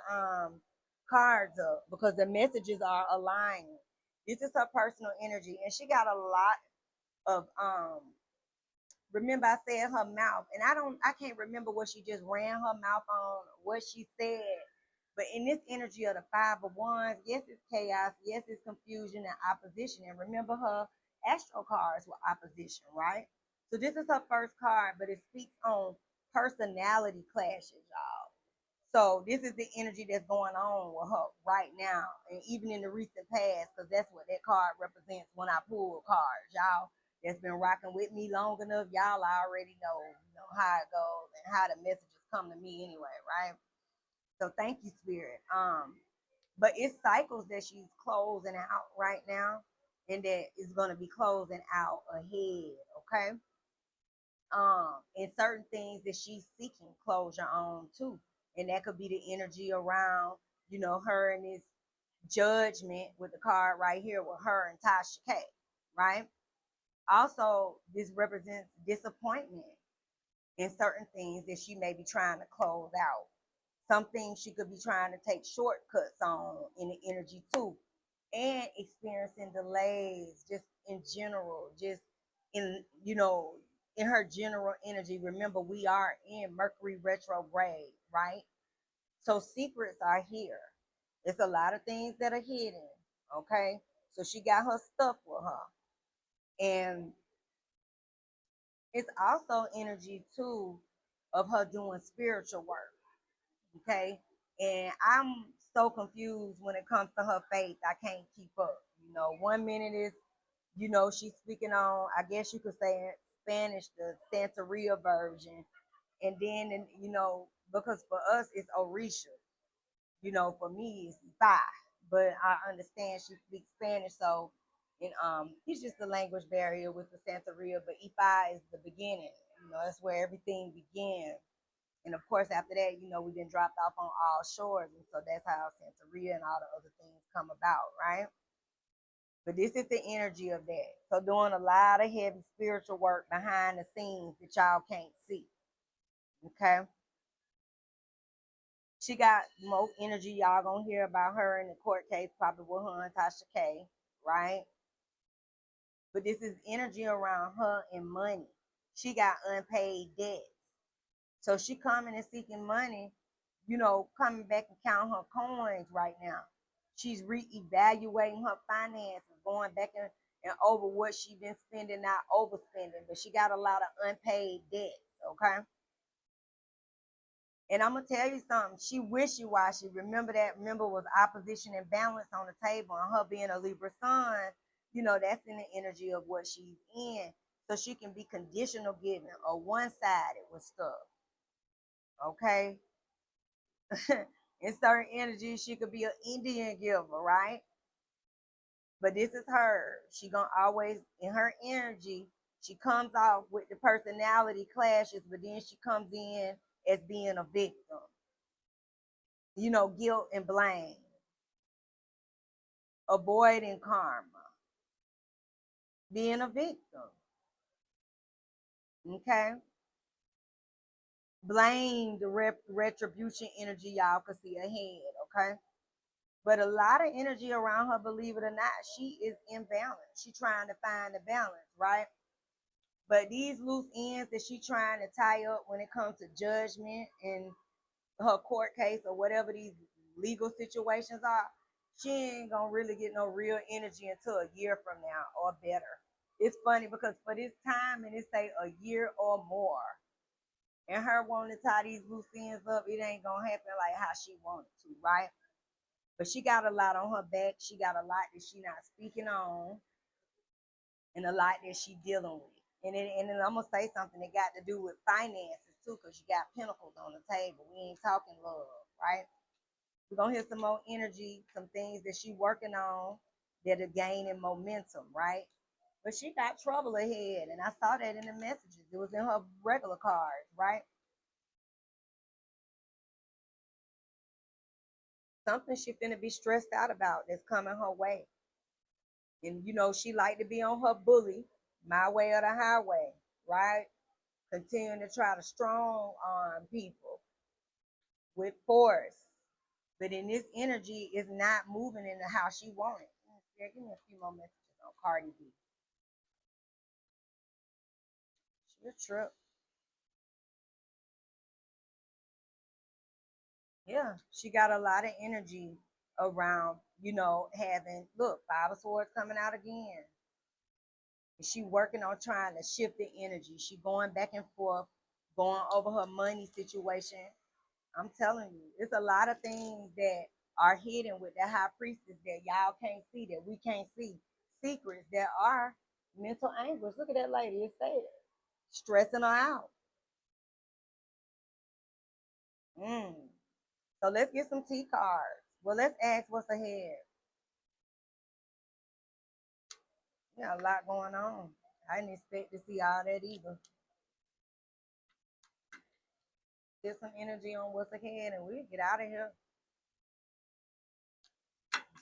cards up because the messages are aligning. This is her personal energy. And she got a lot of remember I said her mouth, and I can't remember what she just ran her mouth on, what she said. But in this energy of the Five of Wands, yes, it's chaos, yes, it's confusion and opposition. And remember her astro cards were opposition, right? So this is her first card, but it speaks on personality clashes, y'all. So this is the energy that's going on with her right now, and even in the recent past, because that's what that card represents when I pull cards, y'all. That's been rocking with me long enough, y'all already know how it goes and how the messages come to me anyway, right? So thank you, Spirit. But it's cycles that she's closing out right now, and that is going to be closing out ahead. Okay. And certain things that she's seeking closure on too, and that could be the energy around, her and this judgment with the card right here with her and Tasha K. Right. Also, this represents disappointment in certain things that she may be trying to close out. Some things she could be trying to take shortcuts on in the energy too, and experiencing delays just in general, just in in her general energy. Remember, we are in Mercury retrograde, right? So secrets are here. It's a lot of things that are hidden. Okay, so she got her stuff with her, and it's also energy too of her doing spiritual work. Okay. And I'm so confused when it comes to her faith. I can't keep up. 1 minute is, she's speaking on, I guess you could say in Spanish, the Santeria version. And then, because for us it's Orisha, for me it's Ifa. But I understand she speaks Spanish. So, and it's just the language barrier with the Santeria. But Ifa is the beginning. That's where everything began. And of course, after that, we've been dropped off on all shores. And so that's how Santeria and all the other things come about, right? But this is the energy of that. So doing a lot of heavy spiritual work behind the scenes that y'all can't see. Okay. She got more energy. Y'all gonna hear about her in the court case, probably with her and Tasha K, right? But this is energy around her and money. She got unpaid debts. So she coming and seeking money, coming back and count her coins right now. She's reevaluating her finances, going back and over what she been spending, not overspending. But she got a lot of unpaid debts, okay? And I'm gonna tell you something. She wishy-washy. Remember that? Remember was opposition and balance on the table, and her being a Libra sun. That's in the energy of what she's in. So she can be conditional giving or one-sided with stuff. Okay. In certain energies, she could be an Indian giver, right? But this is her. She gonna always, in her energy, she comes off with the personality clashes, but then she comes in as being a victim. Guilt and blame, avoiding karma, being a victim. Okay. Blame the retribution energy y'all can see ahead. Okay. But a lot of energy around her, believe it or not, she is imbalanced. She trying to find the balance, right? But these loose ends that she trying to tie up when it comes to judgment and her court case or whatever these legal situations are, she ain't gonna really get no real energy until a year from now or better. It's funny because for this time, and it say a year or more, and her wanting to tie these loose ends up, it ain't gonna happen like how she wanted to, right? But she got a lot on her back. She got a lot that she not speaking on, and a lot that she dealing with. And then I'm gonna say something that got to do with finances too, because you got pentacles on the table. We ain't talking love, right? We're gonna hear some more energy, some things that she working on that are gaining momentum, right? But she got trouble ahead, and I saw that in the messages. It was in her regular cards, right? Something she finna be stressed out about that's coming her way. And she like to be on her bully, my way or the highway, right? Continuing to try to strong arm people with force. But in this energy, is not moving into how she wanted. Yeah, give me a few more messages on Cardi B. She a trip. Yeah, she got a lot of energy around, having, look, Five of Swords coming out again. And she working on trying to shift the energy. She going back and forth, going over her money situation. I'm telling you, it's a lot of things that are hidden with the high priestess that y'all can't see, that we can't see. Secrets that are mental anguish. Look at that lady. It said stressing her out. So let's get some T cards. Well, let's ask what's ahead. We got a lot going on. I didn't expect to see all that either. Get some energy on what's ahead and we'll get out of here.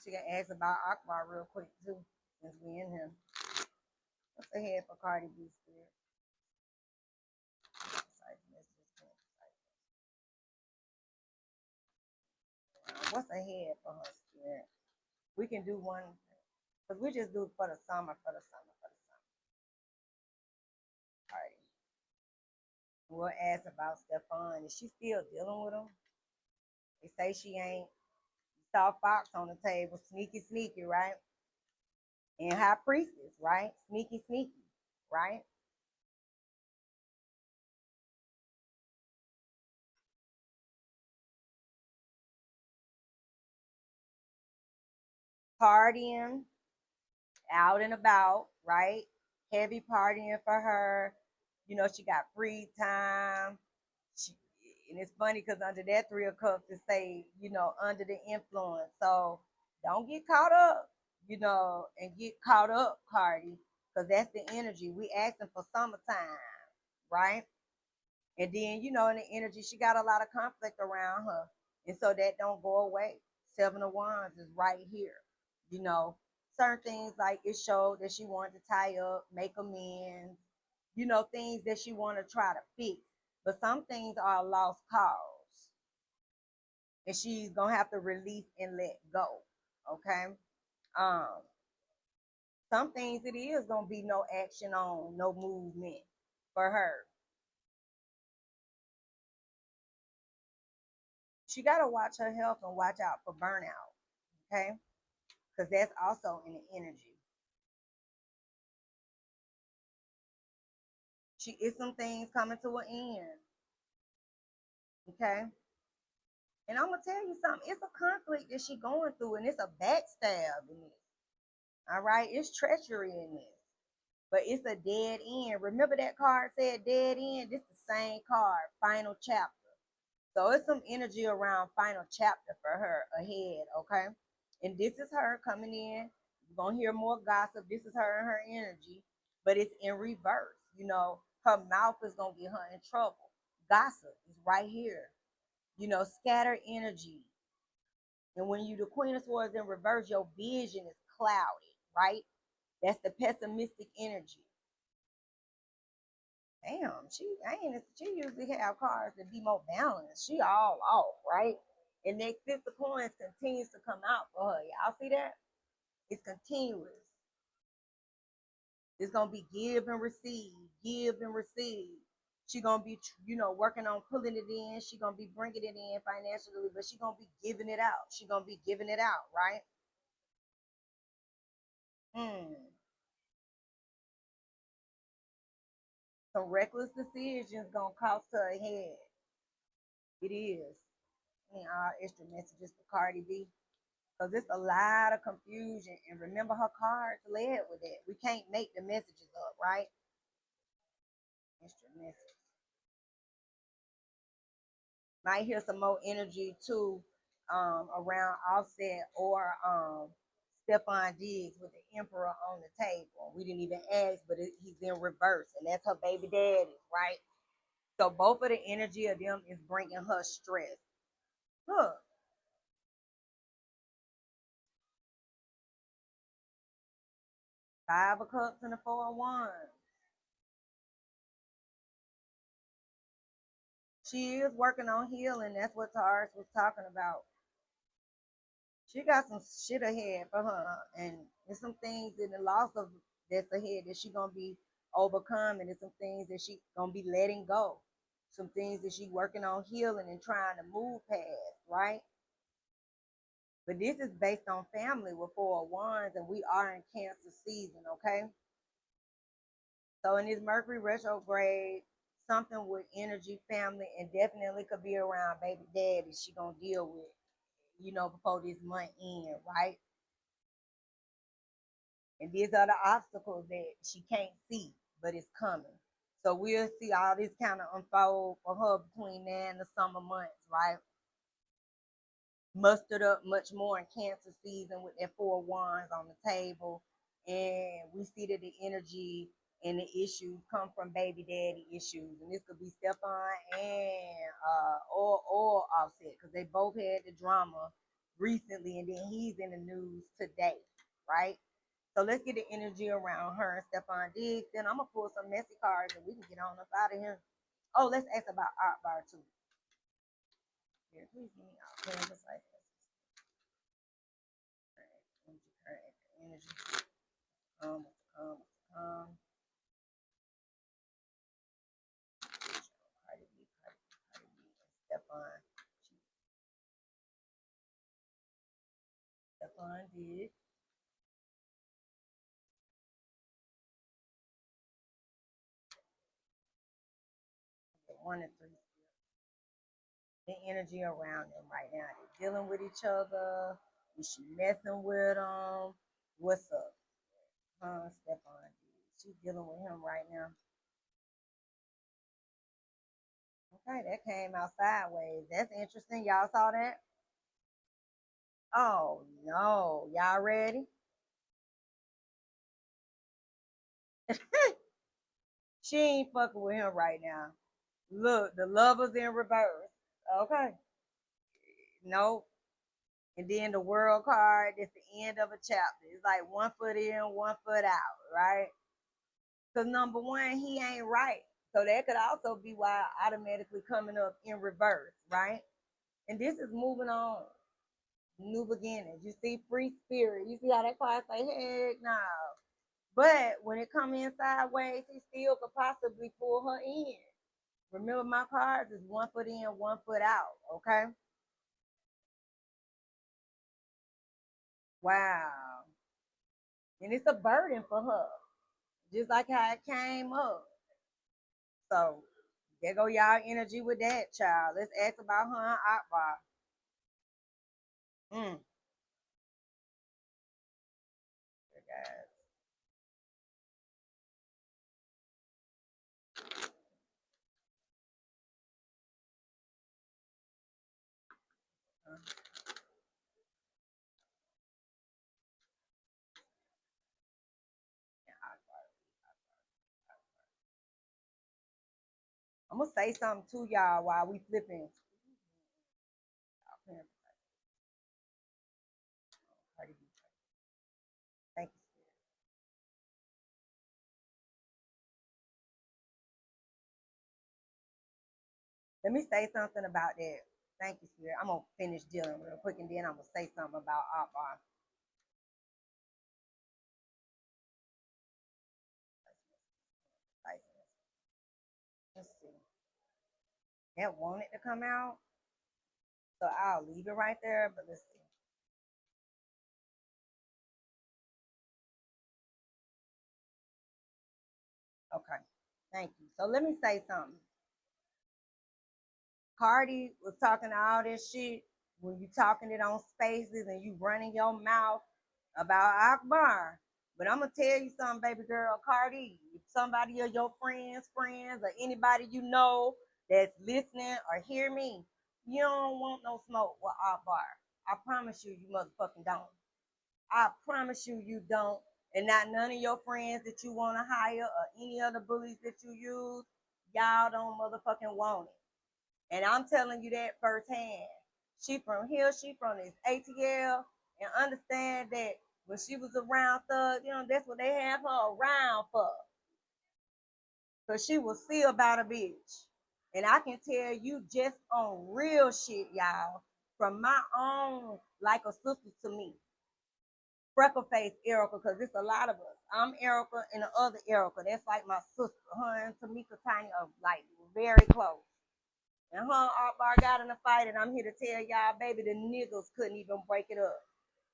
She can ask about Akbar real quick too, since we in here. What's ahead for Cardi B Spirit? What's ahead for her spirit? We can do one, because we just do it for the summer, for the summer, for the summer. All right. We'll ask about Stefon. Is she still dealing with him? They say she ain't. Saw Fox on the table, sneaky, sneaky, right? And High Priestess, right? Sneaky, sneaky, right? Partying, out and about, right? Heavy partying for her. She got free time. She, and it's funny because under that Three of Cups, it say, under the influence. So don't get caught up, and get caught up, Cardi, because that's the energy. We asking for summertime, right? And then, in the energy, she got a lot of conflict around her. And so that don't go away. Seven of Wands is right here. Certain things like it showed that she wanted to tie up, make amends, things that she want to try to fix. But some things are a lost cause. And she's going to have to release and let go. Okay? Some things it is going to be no action on, no movement for her. She got to watch her health and watch out for burnout, okay? Because that's also in the energy. It's some things coming to an end, okay? And I'm going to tell you something. It's a conflict that she going through, and it's a backstab in this, all right? It's treachery in this. but it's a dead end. Remember that card said dead end? This is the same card, final chapter. So it's some energy around final chapter for her ahead, okay? And this is her coming in. You're going to hear more gossip. This is her and her energy, but it's in reverse. You know, her mouth is going to get her in trouble. Gossip is right here. You know, scattered energy. And when you the Queen of Swords in reverse, your vision is clouded, right? That's the pessimistic energy. Damn, she usually have cards to be more balanced. She all off, right? And that 6 of coins continues to come out for her. Y'all see that? It's continuous. It's gonna be give and receive, give and receive. She gonna be, working on pulling it in. She gonna be bringing it in financially, but she gonna be giving it out. She gonna be giving it out, right? Some reckless decisions gonna cost her a head. It is. And our extra messages for Cardi B. Because it's a lot of confusion. And remember, her cards led with it. We can't make the messages up, right? Extra message. Might hear some more energy too around Offset or Stefon Diggs with the Emperor on the table. We didn't even ask, but he's in reverse, and that's her baby daddy, right? So both of the energy of them is bringing her stress. Look, 5 of Cups and the 4 of Wands. She is working on healing. That's what Taurus was talking about. She got some shit ahead for her, and there's some things in the loss of that's ahead that she gonna be overcoming. There's some things that she gonna be letting go. Some things that she working on healing and trying to move past, right? But this is based on family with 4 of Wands, and we are in Cancer season, okay? So in this Mercury retrograde, something with energy, family, and definitely could be around baby daddy she gonna deal with, before this month end, right? And these are the obstacles that she can't see, but it's coming. So we'll see all this kind of unfold for her between now and the summer months, right? Mustered up much more in Cancer season with that 4 of Wands on the table. And we see that the energy and the issues come from baby daddy issues. And this could be Stefon and or Offset, because they both had the drama recently, and then he's in the news today, right? So let's get the energy around her and Stefon Diggs. Then I'm gonna pull some messy cards and we can get on up out of here. Oh, let's ask about Akbar too. Here, please give me out. Just like this. Energy. Um, um, um. Cardi B, Stefon. Stefon did. One and three. The energy around them right now. They're dealing with each other. Is she messing with them? What's up? Stefon did. She's dealing with him right now. Okay, that came out sideways. That's interesting. Y'all saw that? Oh no. Y'all ready? She ain't fucking with him right now. Look, the lover's in reverse. Okay. Nope. And then the world card, it's the end of a chapter. It's like 1 foot in, 1 foot out, right? Because number one, he ain't right. So that could also be why automatically coming up in reverse, right? And this is moving on. New beginnings. You see free spirit. You see how that card say, heck no. But when it come in sideways, he still could possibly pull her in. Remember, my cards is 1 foot in, 1 foot out, okay? Wow. And it's a burden for her, just like how it came up. So there go y'all energy with that, child. Let's ask about her and Akbar. Mm. Guys. I'm gonna say something to y'all while we flipping. Thank you. Let me say something about that. Thank you, Spirit. I'm gonna finish dealing real quick, and then I'm gonna say something about Akbar. Let's see. That wanted to come out, so I'll leave it right there. But let's see. Okay. Thank you. So let me say something. CARDI was talking all this shit when you talking it on spaces and you running your mouth about Akbar. But I'm gonna tell you something, baby girl, CARDI. If somebody of your friends, or anybody you know that's listening or hear me, you don't want no smoke with Akbar. I promise you, you motherfucking don't. I promise you, you don't. And not none of your friends that you want to hire or any other bullies that you use, y'all don't motherfucking want it. And I'm telling you that firsthand. She from here, she from this ATL, and understand that when she was around Thug, that's what they have her around for. Cause she will see about a bitch. And I can tell you just on real shit, y'all, from my own, like a sister to me. Freckle face Erica, because it's a lot of us. I'm Erica and the other Erica. That's like my sister. Her and Tamika Tanya are like very close. And her and Akbar got in a fight, and I'm here to tell y'all, baby, the niggas couldn't even break it up.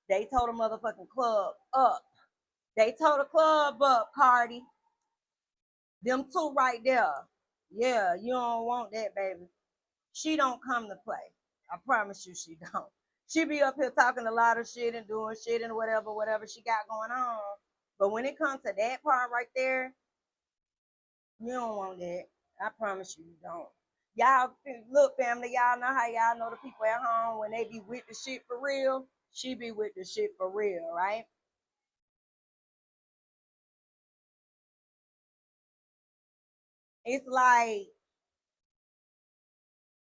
They told the motherfucking club up. They told the club up, CARDI. Them two right there. Yeah, you don't want that, baby. She don't come to play. I promise you she don't. She be up here talking a lot of shit and doing shit and whatever she got going on. But when it comes to that part right there, you don't want that. I promise you, you don't. Y'all, look, family, y'all know how y'all know the people at home when they be with the shit for real. She be with the shit for real, right? It's like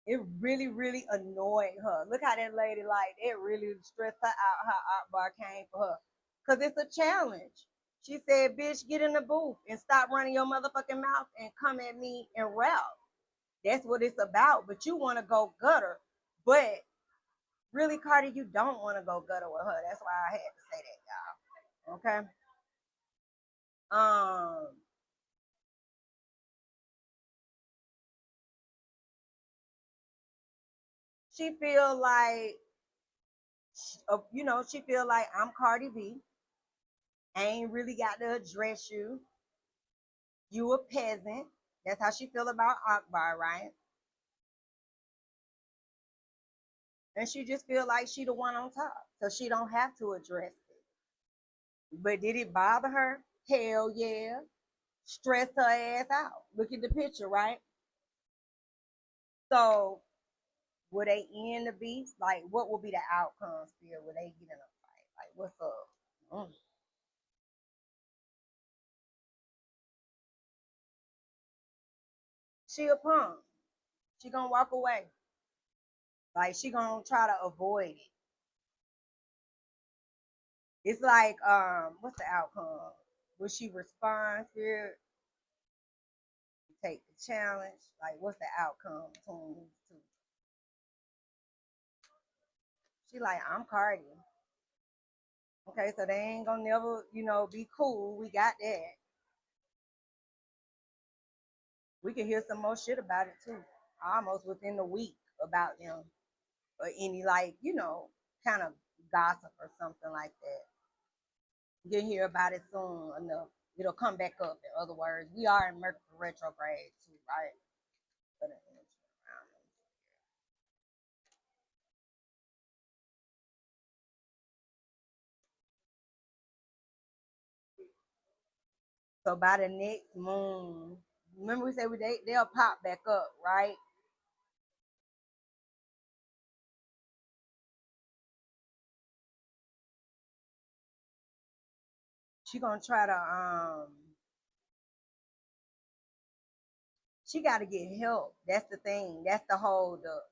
it really, really annoyed her. Look how that lady like it really stressed her out how Akbar came for her. Cause it's a challenge. She said, bitch, get in the booth and stop running your motherfucking mouth and come at me and rap. That's what it's about. But you want to go gutter. But really, CARDI, you don't want to go gutter with her. That's why I had to say that, y'all. Okay. Um, she feel like, she feel like I'm Cardi B. I ain't really got to address you. You a peasant. That's how she feel about Akbar, right? And she just feel like she the one on top, so she don't have to address it. But did it bother her? Hell yeah. Stressed her ass out. Look at the picture, right? So will they end the beef? Like, what will be the outcome still? Will they get in a fight? Like, what's up? Mm. She a punk. She gonna walk away. Like, she gonna try to avoid it. It's like, what's the outcome? Will she respond here? Take the challenge? Like, what's the outcome between these two? She like, I'm Cardi. Okay, so they ain't gonna never, be cool. We got that. We can hear some more shit about it too. Almost within the week about them. Or any like, kind of gossip or something like that. You'll hear about it soon enough. It'll come back up. In other words, we are in Mercury retrograde too, right? So by the next moon, remember we said they'll pop back up, right? She gonna try to she got to get help. That's the thing. That's the hold up.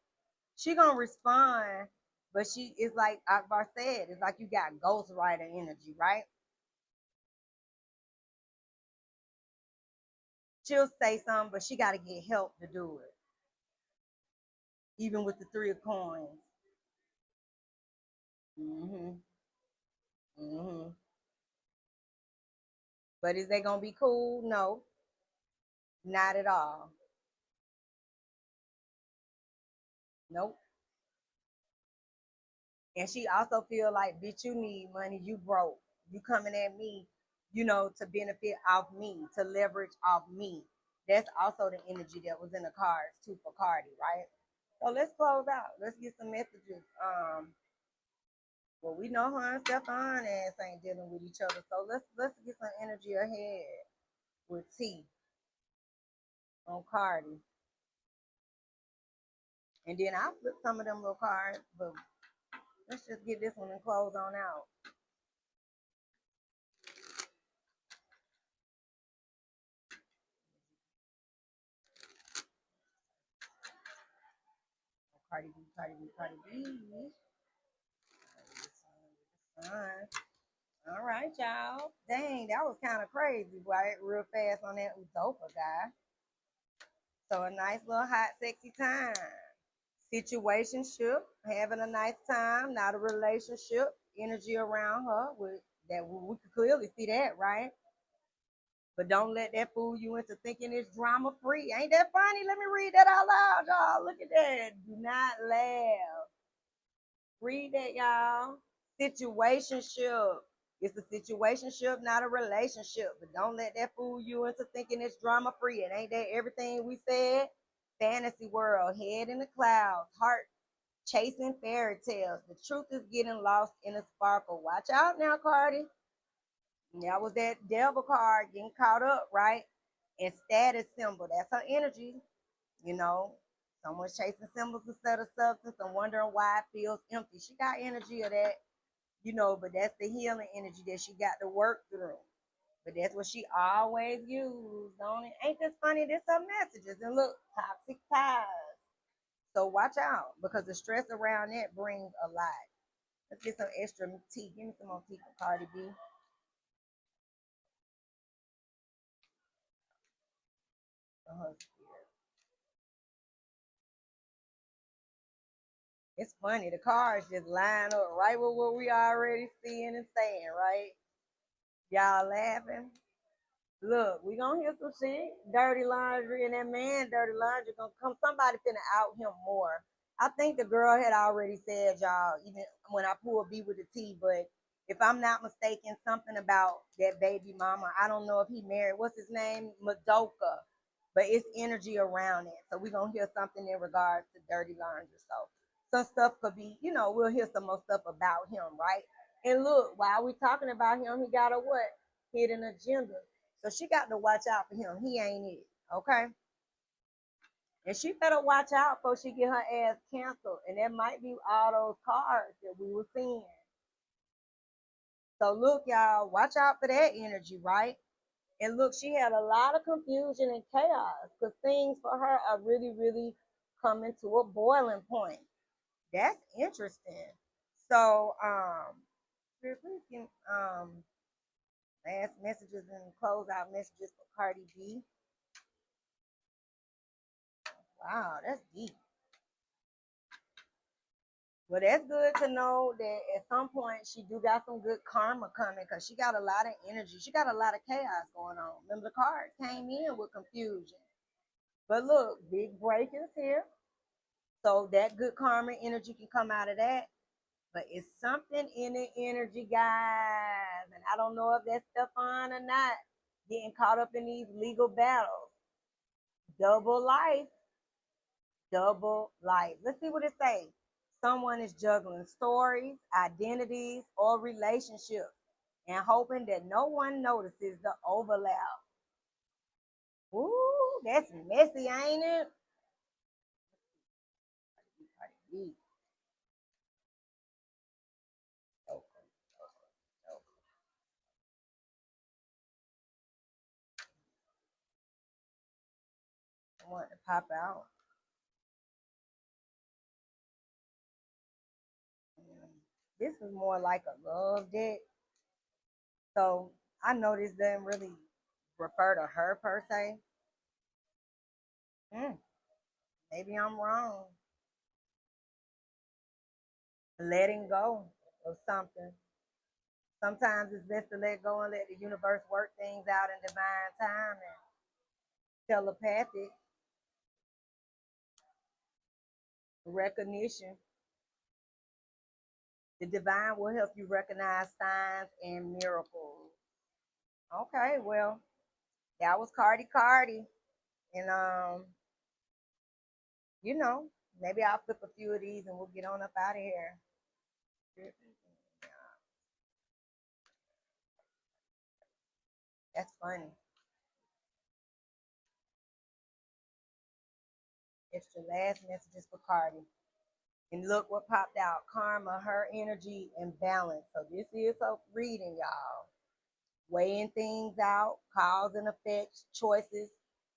She gonna respond, but she is like Akbar said. It's like you got ghostwriter energy, right? She'll say something, but she got to get help to do it. Even with the 3 of coins. Mhm. Mhm. But is they gonna be cool? No, not at all. Nope. And she also feel like, bitch, you need money, you broke. You coming at me, to benefit off me, to leverage off me. That's also the energy that was in the cards too for CARDI, right? So let's close out. Let's get some messages. Well, we know her and Stefon ass ain't dealing with each other. So let's get some energy ahead with T on CARDI. And then I'll flip some of them little cards, but let's just get this one and close on out. Cardi B, Cardi B, Cardi B. All right, y'all. Dang, that was kind of crazy, right? Real fast on that Maduka guy. So a nice little hot, sexy time. Situationship, having a nice time, not a relationship. Energy around her with that we could clearly see that, right? But don't let that fool you into thinking it's drama free. Ain't that funny? Let me read that out loud, y'all. Look at that. Do not laugh. Read that, y'all. Situationship. It's a situationship, not a relationship. But don't let that fool you into thinking it's drama free. It ain't that everything we said. Fantasy world, head in the clouds, heart chasing fairy tales. The truth is getting lost in a sparkle. Watch out now, CARDI. That was that devil card getting caught up, right? And status symbol. That's her energy, you know. Someone's chasing symbols instead of substance and wondering why it feels empty. She got energy of that, but that's the healing energy that she got to work through. But that's what she always used, don't it? Ain't this funny? This her messages. And look, toxic ties. So watch out because the stress around that brings a lot. Let's get some extra tea. Give me some more tea for Cardi B. Uh-huh. It's funny. The cards just line up right with what we already seeing and saying, right? Y'all laughing? Look, we gonna hear some shit. Dirty laundry and that man, dirty laundry, gonna come. Somebody finna out him more. I think the girl had already said, y'all, even when I pulled B with the T, but if I'm not mistaken, something about that baby mama. I don't know if he married. What's his name? Maduka. But it's energy around it. So we're gonna hear something in regards to dirty laundry. So some stuff could be, we'll hear some more stuff about him, right? And look, while we talking about him, he got a what? Hidden agenda. So she got to watch out for him. He ain't it. Okay? And she better watch out before she get her ass canceled. And that might be all those cards that we were seeing. So look, y'all, watch out for that energy, right? And look, she had a lot of confusion and chaos because things for her are really, really coming to a boiling point. That's interesting. So, please give last messages and closeout messages for Cardi B. Wow, that's deep. Well, that's good to know that at some point she do got some good karma coming because she got a lot of energy. She got a lot of chaos going on. Remember, the cards came in with confusion. But look, big break is here. So that good karma energy can come out of that. But it's something in the energy, guys. And I don't know if that's Stefon or not. Getting caught up in these legal battles. Double life. Double life. Let's see what it says. Someone is juggling stories, identities, or relationships and hoping that no one notices the overlap. Ooh, that's messy, ain't it? want to pop out. This is more like a love deck. So I know this doesn't really refer to her per se. Maybe I'm wrong. Letting go of something. Sometimes it's best to let go and let the universe work things out in divine time and telepathic recognition. The divine will help you recognize signs and miracles. Okay, well, that was CARDI. And you know, maybe I'll flip a few of these and we'll get on up out of here. That's funny. It's the last messages for CARDI. And look what popped out. Karma, her energy, and balance. So this is a reading, y'all. Weighing things out, cause and effects, choices,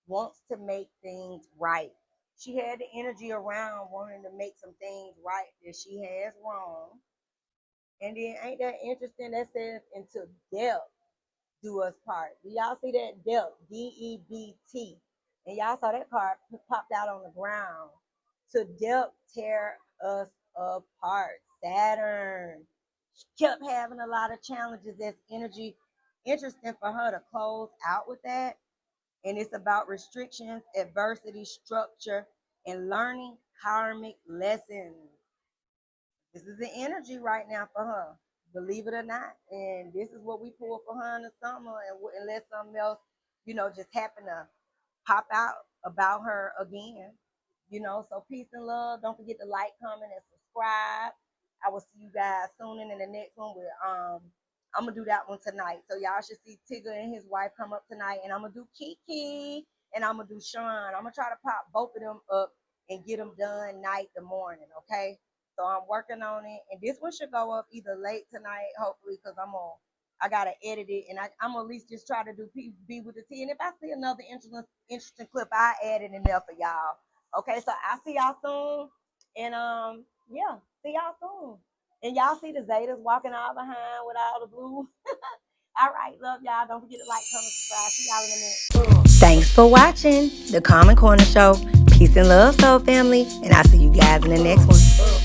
wants to make things right. She had the energy around wanting to make some things right that she has wrong. And then ain't that interesting that says into depth do us part. Do y'all see that depth? DEBT. And y'all saw that card popped out on the ground. To depth tear us apart. Saturn. She kept having a lot of challenges. That's energy. Interesting for her to close out with that. And it's about restrictions, adversity, structure, and learning karmic lessons. This is the energy right now for her, believe it or not. And this is what we pull for her in the summer, and unless something else, just happen to pop out about her again. So peace and love. Don't forget to like, comment, and subscribe. I will see you guys soon in the next one with I'm gonna do that one tonight. So y'all should see Tigger and his wife come up tonight, and I'm gonna do Kiki and I'm gonna do Sean. I'm gonna try to pop both of them up and get them done night to morning, okay? So I'm working on it, and this one should go up either late tonight, hopefully, because I gotta edit it, and I'm at least just try to do B with the T. And if I see another interesting clip, I add it in there for y'all. Okay, so I'll see y'all soon, and yeah, see y'all soon. And y'all see the Zetas walking all behind with all the blue. All right, love y'all. Don't forget to like, comment, subscribe. See y'all in a minute. Thanks for watching the Common Corner Show. Peace and love, soul family, and I'll see you guys in the next one.